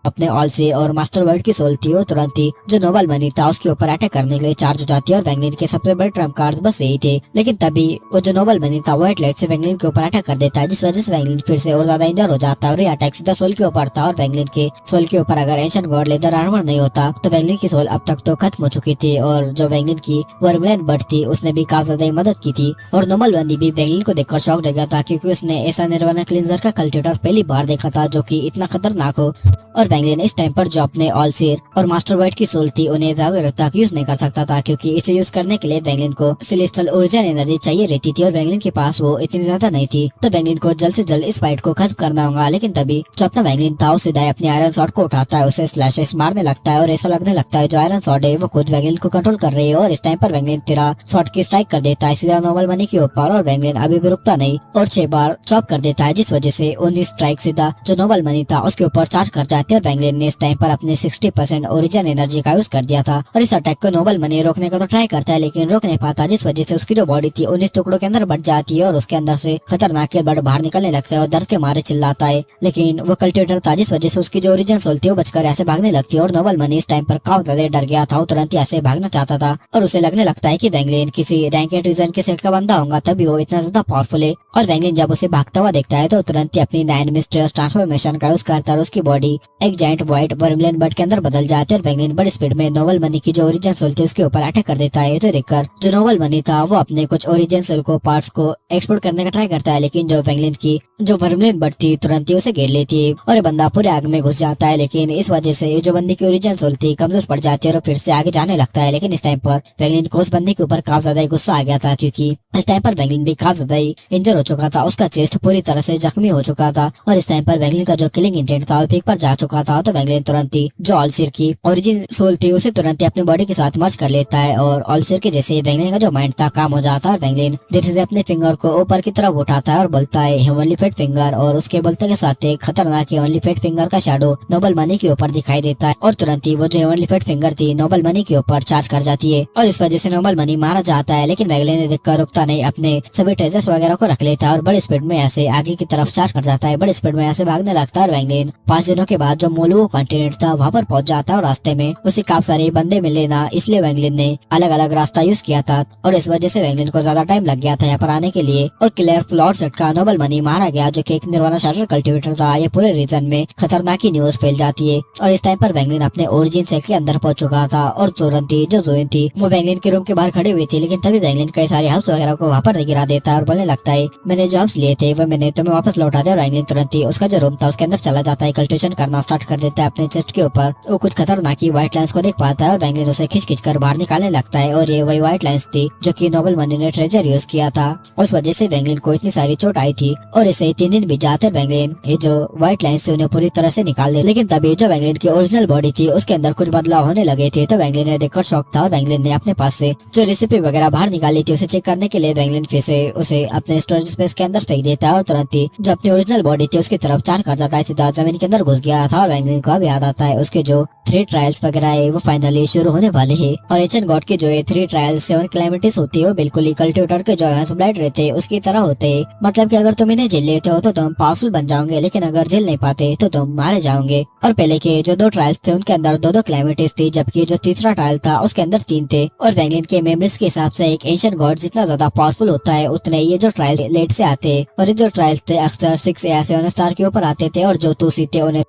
अपने ऑल से और मास्टर वर्ड की सोल थी वो तुरंत ही जो नोबल मनी था उसके ऊपर अटैक करने के लिए चार्ज हो जाती है। और बैंगलिन के सबसे बड़े ट्रम्प कार्ड्स बस यही थे, लेकिन तभी वो जो नोबल मनी था व्हाइट लाइट से बैंगलिन के ऊपर अटैक कर देता है, जिस वजह से बैंगलिन फिर से और ज्यादा इंजर हो जाता है और ये अटैक सीधा सोल के ऊपर था। और बैंगलिन के सोल के ऊपर अगर एंशिएंट गॉड लेदर आर्मर नहीं होता तो बैंगलिन की सोल अब तक तो खत्म हो चुकी थी। और जो बैंगलिन की वर्मलैंड बर्ड थी उसने भी काफी ज्यादा मदद की थी। और नोबल मनी भी बैंगलिन को देखकर शॉक रह गया था, क्योंकि उसने ऐसा निर्वाणा क्लींजर का कल्टिवेटर पहली बार देखा था जो कि इतना खतरनाक हो। और बैंगलिन इस टाइम पर जो अपने ऑलसेर और मास्टर वाइट की सोल थी उन्हें ज्यादा रखता यूज नहीं कर सकता था, क्योंकि इसे यूज करने के लिए बैंगलिन को सिलेस्टियल ओरिजिन एनर्जी चाहिए रहती थी और बैंगलिन के पास वो इतनी ज्यादा नहीं थी। तो बैंगलिन को जल्द से जल्द इस फाइट को खत्म करना होगा। लेकिन तभी जो अपना बैंगलिन था उसे सीधा अपने आयरन शॉट को उठाता है, उसे स्लैशेस मारने लगता है और ऐसा लगने लगता है जो आयरन शॉट है वो खुद बैंगलिन को कंट्रोल कर रही है। और इस टाइम पर बैंगलिन 13 शॉट की स्ट्राइक कर देता है सीधा नोबल मनी के ऊपर और बैंगलिन अभी भी रुकता नहीं और 6 बार चॉप कर देता है, जिस वजह से 19 स्ट्राइक सीधा जो नोबल मनी था उसके ऊपर चार्ज कर जाती है। और बैंगलिन ने इस टाइम पर अपने 60% ओरिजिन एनर्जी का यूज कर दिया था और इस अटैक को नोबल मनी रोकने का तो ट्राई करता है लेकिन रोक नहीं पाता, जिस वजह से उसकी जो बॉडी थी 19 टुकड़ों के अंदर बढ़ जाती है और उसके अंदर से खतरनाक ब्लड बाहर निकलने लगता है और दर्द के मारे चिल्लाता है। लेकिन वो कल्टिवेटर था जिस वजह से उसकी जो ओरिजिन सोल थी वो बचकर ऐसे भागने लगती है। और नोबल मनी इस टाइम पर काफी ज्यादा डर गया था, वो तुरंत ही ऐसे भागना चाहता था और उसे लगने लगता है कि बैंगलिन किसी रैंकेड रीजन के सेट का बंदा होगा तभी वो इतना ज्यादा पावरफुल है। और वैंगलिन जब उसे भागता हुआ देखता है तो तुरंत ही अपनी 9 मिस्टीरियस ट्रांसफॉर्मेशन का यूज करता है और उसकी बॉडी एक जायंट व्हाइट वर्मलिन बर्ड के अंदर बदल जाती है और वैंगलिन बड़ी स्पीड में नोबल मनी की जो ओरिजिन सोल थी उसके ऊपर अटैक कर देता है। तो देखकर जो नोबल मनी था वो अपने कुछ ओरिजिन सोल को पार्ट्स को एक्सपोर्ट करने का ट्राई करता है, लेकिन जो वैंगलिन की जो वर्मलिन बर्ड थी तुरंत ही उसे घेर लेती है और ये बंदा पूरे आग में घुस जाता है। लेकिन इस वजह से जो बंदी की ओरिजिन सोल थी कमजोर पड़ जाती है और फिर से आगे जाने लगता है। लेकिन इस टाइम पर वैंगलिन को उस बंदी के ऊपर काफी ज्यादा गुस्सा आ गया था, क्योंकि इस टाइम पर वैंगलिन भी काफी ज्यादा इंजर हो चुका था, उसका चेस्ट पूरी तरह से जख्मी हो चुका था और इस टाइम पर वैंगलिन का जो किलिंग इंटेंट था वो पीक पर जा चुका था। तो वैंगलिन तुरंत ही जो ऑल्सिर की ओरिजिन सोल थी उसे तुरंत ही अपनी बॉडी के साथ मर्ज कर लेता है और ऑल्सिर के जैसे वैंगलिन का जो माइंड था काम हो जाता है और वैंगलिन धीरे से अपने फिंगर को ऊपर की तरफ उठाता है और बोलता है हेवनली फेट फिंगर, और उसके बोलते के साथ एक खतरनाक हेवनली फेट फिंगर का शैडो नोबल मनी के ऊपर दिखाई देता है और तुरंत ही वो जो हेवनली फेट फिंगर थी नोबल मनी के ऊपर चार्ज कर जाती है और इस वजह से नोबल मनी मारा जाता है। लेकिन वैंगलिन ने देखकर रुकता नहीं, अपने सभी ट्रेजर्स वगैरह को रख लेता है और बड़ी स्पीड में ऐसे आगे की तरफ चार्ज कर जाता है, बड़ी स्पीड में ऐसे भागने लगता है और वैंगलिन 5 दिनों के बाद जो मोलुओ कॉन्टिनेंट था वहाँ पर पहुंच जाता है और रास्ते में उसे काफी सारे बंदे मिले ना, इसलिए वैंगलिन ने अलग अलग रास्ता यूज किया था और इस वजह से वैंगलिन को ज्यादा टाइम लग गया था यहाँ पर आने के लिए और क्लियर फ्लॉर सेट का नोबल मनी मारा गया जो कि एक निर्वाणा शाटर कल्टिवेटर था। ये पूरे रीजन में खतरनाक ही न्यूज फैल जाती है और इस टाइम पर वैंगलिन अपने ओरिजिन सेट के अंदर पहुंच चुका था और तुरंत ही जो जोइन थी वो वैंगलिन के रूम के बाहर खड़ी हुई थी, लेकिन तभी वैंगलिन कई सारे हब्स वगैरह को वहाँ पर गिरा देता है और बोलने लगता है मैंने जो हब्स लिए थे वो मैंने तुम्हें वापस लौटा दिया। और वैंगलिन तुरंत ही उसका जो रूम था उसके अंदर चला जाता है, कल्टिवेशन करना स्टार्ट कर देता है अपने चेस्ट के ऊपर। वो कुछ खतरनाक व्हाइट लाइंस को देख पाता है और वैंगलिन उसे खींच खींच कर बाहर निकालने लगता है और ये वही व्हाइट लाइंस थी जो कि नोबल मनी ने ट्रेजर यूज किया था। उस वजह से वैंगलिन को इतनी सारी चोट आई थी और इसे 3 दिन बीत जाते वैंगलिन ये जो व्हाइट लाइंस थी उन्हें पूरी तरह से निकाल दे। लेकिन तभी जो वैंगलिन की ओरिजिनल बॉडी थी उसके अंदर कुछ बदलाव होने लगे थे, तो वैंगलिन ने देखकर शॉक था और वैंगलिन ने अपने पास से जो रेसिपी वगैरह बाहर निकाली थी उसे चेक करने के लिए वैंगलिन फिर से उसे अपने स्टोरेज स्पेस के अंदर फेंक देता है और तुरंत ही जो अपनी ओरिजिनल बॉडी थी उसकी तरफ चार कर जाता है, सीधा जमीन के अंदर घुस गया था। और वैंगलिन को अब याद आता है उसके जो 3 ट्रायल्स वगैरह है वो फाइनली शुरू होने वाले हैं और एचएन गॉड के जो 3 ट्रायल्स 7 कैलेमिटीज होती है वो बिल्कुल ही कल्टिवेटर के जो ब्लाइड रहते हैं उसकी तरह होते हैं। मतलब कि अगर तुम इन्हें झेल लेते हो तो तुम पावरफुल बन जाओगे, लेकिन अगर झेल नहीं पाते तो तुम मारे जाओगे। और पहले के जो 2 ट्रायल्स थे उनके अंदर 2 कैलेमिटीज थी, जबकि जो तीसरा ट्रायल था उसके अंदर 3 थे। और वैंगलिन के मेमोरीज के हिसाब से एक एंशिएंट गॉड जितना ज्यादा पावरफुल होता है उतने ये जो ट्रायल लेट से आते हैं और ये जो ट्रायल्स थे अक्सर 6 या 7 स्टार के ऊपर आते थे और जो 2 थे उन्हें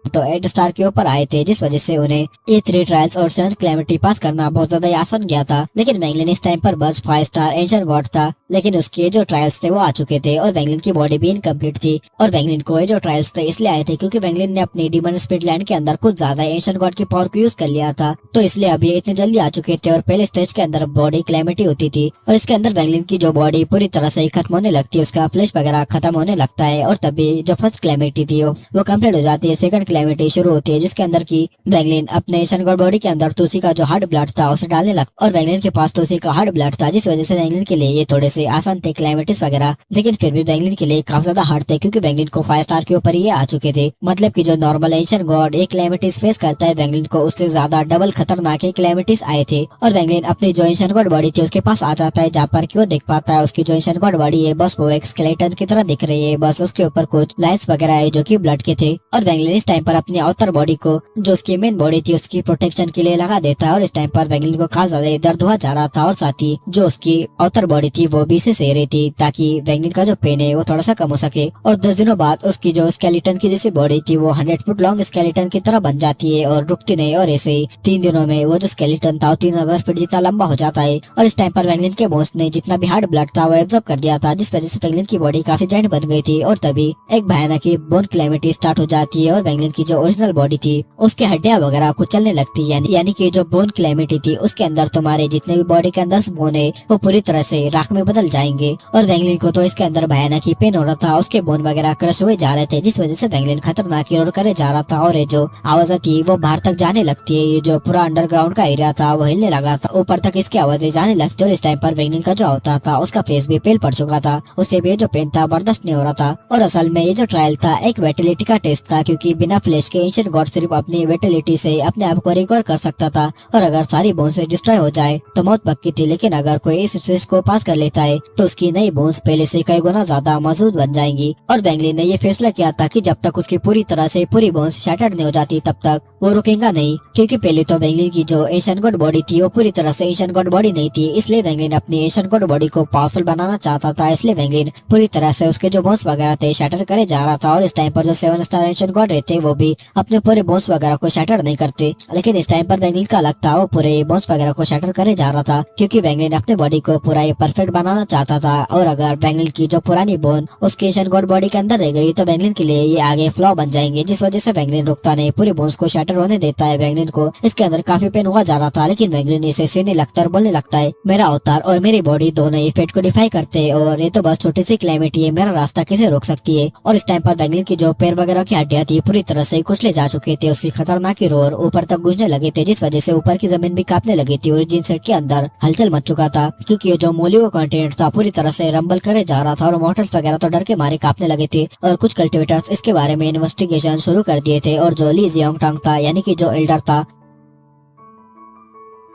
तो 8 स्टार के ऊपर आए थे, जिस वजह से उन्हें ये 3 ट्रायल्स और 7 कैलेमिटी पास करना बहुत ज्यादा आसान गया था। लेकिन वैंगलिन इस टाइम पर बस 5 स्टार एंशिएंट गॉड था, लेकिन उसके जो ट्रायल्स थे वो आ चुके थे और वैंगलिन की बॉडी भी इनकम्प्लीट थी। और वैंगलिन को ये जो ट्रायल्स थे इसलिए आए थे क्योंकि वैंगलिन ने अपनी डीमन स्पिरिट लैंड के अंदर कुछ ज्यादा एंशिएंट गॉड की पावर को यूज कर लिया था, तो इसलिए अब ये इतने जल्दी आ चुके थे। और पहले स्टेज के अंदर बॉडी कैलेमिटी होती थी और इसके अंदर वैंगलिन की जो बॉडी पूरी तरह से खत्म होने लगती है, उसका फ्लैश वगैरह खत्म होने लगता है और तभी जो फर्स्ट कैलेमिटी थी वो कम्प्लीट हो जाती है। सेकंड कैलेमिटी शुरू होती है जिसके अंदर की वैंगलिन अपने एंशिएंट गॉड बॉडी के अंदर तुलसी का जो हार्ड ब्लड था उसे डालने लगता और वैंगलिन के पास तुलसी का हार्ड ब्लड था, जिस वजह से वैंगलिन के लिए ये थोड़े से आसान थे कैलेमिटीज वगैरह। लेकिन फिर भी वैंगलिन के लिए काफी ज्यादा हार्ड थे क्योंकि वैंगलिन को 5 स्टार के ऊपर ये आ चुके थे। मतलब कि जो नॉर्मल एंशिएंट गॉड एक कैलेमिटीज फेस करता है वैंगलिन को उससे ज्यादा डबल खतरनाक कैलेमिटीज आए थे। और वैंगलिन अपनी जो एंशिएंट गॉड बॉडी थी उसके पास आ जाता है जहाँ पर वो देख पाता है उसकी जो एंशिएंट गॉड बॉडी है बस वो एक स्केलेटन की तरह दिख रही है, बस उसके ऊपर कुछ लाइन्स वगैरह है जो की ब्लड के थे। और वैंगलिन इस टाइम पर अपनी आउटर बॉडी को जो उसकी मेन बॉडी थी उसकी प्रोटेक्शन के लिए लगा देता है और इस टाइम पर वैंगलिन को खास ज्यादा दर्द हुआ जा रहा था और साथ ही जो उसकी आउटर बॉडी थी वो भी इसे सह रही थी ताकि वैंगलिन का जो पेन है वो थोड़ा सा कम हो सके। और 10 दिनों बाद उसकी जो स्केलेटन की जैसी बॉडी थी वो 100 फुट लॉन्ग स्केलेटन की तरह बन जाती है और रुकती नहीं और ऐसे 3 दिनों में वो जो स्केलेटन था 3000 फीट जितना लंबा हो जाता है। और इस टाइम पर वैंगलिन के बोन्स ने जितना भी हार्ड ब्लड था वो एब्जॉर्ब कर दिया था, जिस वजह से वैंगलिन की बॉडी काफी जाइंट बन गई थी। और तभी एक भयानक बोन कैलेमिटी स्टार्ट हो जाती है और वैंगलिन की जो ओरिजिनल बॉडी थी उसके हड्डियां वगैरह कुचलने लगती है, यानी कि जो बोन कैलेमिटी थी उसके अंदर तुम्हारे जितने भी बॉडी के अंदर बोन है वो पूरी तरह से राख में बदल जाएंगे। और वैंगलिन को तो इसके अंदर भयानक ही पेन हो रहा था, उसके बोन वगैरह क्रश हुए जा रहे थे, जिस वजह से वैंगलिन खतरनाक रोड करे जा रहा था और ये जो आवाज थी वो बाहर तक जाने लगती है। ये जो पूरा अंडरग्राउंड का एरिया था वो हिलने लगा था, ऊपर तक इसकी आवाजें जाने लगती। और इस टाइम पर वैंगलिन का जो अवतार था उसका फेस भी पेल पड़ चुका था, उससे भी जो पेन था बर्दाश्त नहीं हो रहा था। और असल में ये जो ट्रायल था एक वेटिलिटी का टेस्ट था, क्योंकि बिना फ्लैश के एंशिएंट गॉड सिर्फ अपनी वेटिलिटी से अपने आप को रिकवर कर सकता था और अगर सारी बोन्स डिस्ट्रॉय हो जाए तो मौत पक्की थी। लेकिन अगर कोई इस स्टेज को पास कर लेता है तो उसकी नई बोन्स पहले से कई गुना ज्यादा मजबूत बन जाएंगी। और वैंगलिन ने ये फैसला किया था कि जब तक उसकी पूरी तरह से पूरी बोन्स शैटर्ड नहीं हो जाती तब तक वो रुकेगा नहीं, क्योंकि पहले तो वेंगलिन की जो एशियन गॉड बॉडी थी वो पूरी तरह से एशियन गॉड बॉडी नहीं थी, इसलिए वेंगलिन अपनी एशियन गॉड बॉडी को पावरफुल बनाना चाहता था। इसलिए वेंगलिन पूरी तरह से उसके जो बोन्स वगैरह थे शैटर करे जा रहा था। और इस टाइम पर जो 7 स्टार एशियन गॉड रहते वो भी अपने पूरे बोन्स वगैरह को शैटर नहीं करते, लेकिन इस टाइम पर वेंगलिन का अलग था, वो पूरे बोन्स वगैरह को शैटर करे जा रहा था, क्योंकि वेंगलिन अपने बॉडी को पूरा परफेक्ट बनाना चाहता था। और अगर वेंगलिन की जो पुरानी बोन उसके एशियन गॉड बॉडी के अंदर रह गई तो वेंगलिन के लिए ये आगे फ्लॉ बन जाएंगे, जिस वजह से वेंगलिन रुकता नहीं, पूरी बोन्स को शैटर होने देता है। वेंगलिन को इसके अंदर काफी पेन हुआ जा रहा था, लेकिन वेंगलिन इसे सहने लगता है और बोलने लगता है, मेरा अवतार और मेरी बॉडी दोनों ही फेट को डिफाई करते हैं और ये तो बस छोटी सी क्लाइमेट है, मेरा रास्ता कैसे रोक सकती है। और इस टाइम पर वेंगलिन की जो पैर वगैरह की हड्डियां थी पूरी तरह से कुचले जा चुके थे, उसकी खतरनाक रोर ऊपर तक गूंजने लगे थे, जिस वजह से ऊपर की जमीन भी कांपने लगी थी। ओरिजिन सेट के अंदर हलचल मच चुका था, क्योंकि ये जो मोलियो कॉन्टिनेंट था पूरी तरह से रंबल करे जा रहा था और मॉर्टल्स वगैरह तो डर के मारे कांपने लगे थे। और कुछ कल्टिवेटर्स इसके बारे में इन्वेस्टिगेशन शुरू कर दिए थे। और जो ली जियोंगटांग था यानी कि जो एल्डर था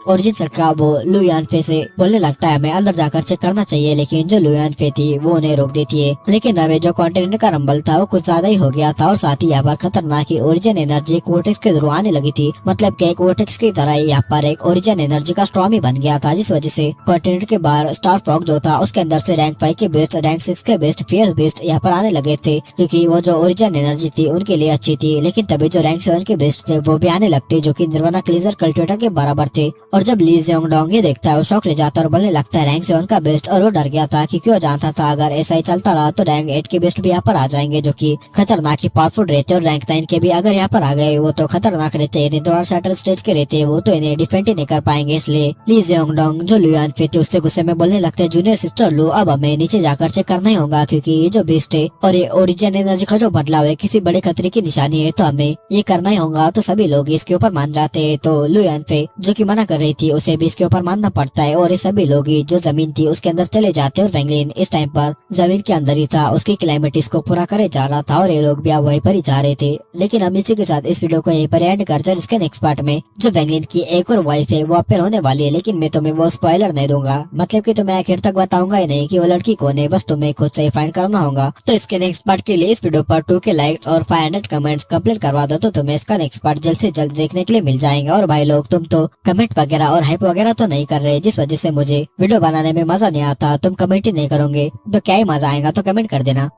ओरिजिन सेट का, वो लू यानफे से बोलने लगता है हमें अंदर जाकर चेक करना चाहिए, लेकिन जो लू यानफे थी वो उन्हें रोक देती है। लेकिन अब जो कॉन्टिनेंट का रंबल था वो कुछ ज्यादा ही हो गया था और साथ ही यहाँ पर खतरनाक ओरिजिन एनर्जी एक वोर्टेक्स के थ्रू आने लगी थी, मतलब कि एक वोर्टेक्स की तरह यहाँ पर एक ओरिजिन एनर्जी का स्टॉर्म ही बन गया था, जिस वजह से कॉन्टिनेंट के बाहर स्टार फॉग जो था उसके अंदर से रैंक 5 के बेस्ट, रैंक 6 के बेस्ट, फियर्स बेस्ट यहाँ पर आने लगे थे, क्योंकि वो जो ओरिजिन एनर्जी थी उनके लिए अच्छी थी। लेकिन तभी जो रैंक 7 के बेस्ट थे वो भी आने लगते, जो की निर्वाणा क्लीजर कल्टिवेटर के बराबर थे। और जब ली जियोंगडांग ये देखता है वो शौक ले जाता है और बोलने लगता है रैंक 7 का बेस्ट, और वो डर गया था क्योंकि वो जानता था अगर ऐसा ही चलता रहा तो रैंक 8 के बेस्ट भी यहाँ पर आ जाएंगे, जो कि खतरनाक ही पावरफुल रहते, और रैंक 9 के भी अगर यहाँ पर आ गए वो तो खतरनाक रहते, निर्वाणा शटल स्टेज के रहते, वो तो इन्हें डिफेंड ही नहीं कर पाएंगे। इसलिए ली जियोंगडांग जो लू यानफे थे उससे गुस्से में बोलने लगते हैं, जूनियर सिस्टर लू अब हमें नीचे जाकर चेक करना ही होगा, क्योंकि ये जो बेस्ट है और ये ओरिजिन एनर्जी का जो बदलाव है किसी बड़े खतरे की निशानी है, तो हमें ये करना ही होगा। तो सभी लोग इसके ऊपर मान जाते हैं। तो लू यानफे जो की मना कर रही थी उसे भी इसके ऊपर मानना पड़ता है, और ये सभी लोग ही जो जमीन थी उसके अंदर चले जाते हैं। और वेंगलिन इस टाइम पर जमीन के अंदर ही था, उसकी क्लाइमेट इसको पूरा करे जा रहा था और ये लोग भी अब वहीं पर ही जा रहे थे। लेकिन हम इसी के साथ इस वीडियो को यहीं पर एंड करते हैं। इसके नेक्स्ट पार्ट में जो वेंगलिन की एक और वाइफ है वो अपेयर होने वाली है, लेकिन मैं तुम्हें वो स्पॉइलर नहीं दूंगा, मतलब कि तुम्हें आखिर तक बताऊंगा ही नहीं कि वो लड़की कौन है, बस तुम्हें खुद से ही फाइंड करना होगा। तो इसके नेक्स्ट पार्ट के लिए इस वीडियो पर 2K लाइक्स और 500 कमेंट्स कंप्लीट करवा दो, तो तुम्हें इसका नेक्स्ट पार्ट जल्द से जल्द देखने के लिए मिल जाएगा। और भाई लोग तुम तो कमेंट वगैरह और हाइप वगैरह तो नहीं कर रहे, जिस वजह से मुझे वीडियो बनाने में मजा नहीं आता। तुम कमेंट ही नहीं करोगे तो क्या ही मजा आएगा, तो कमेंट कर देना।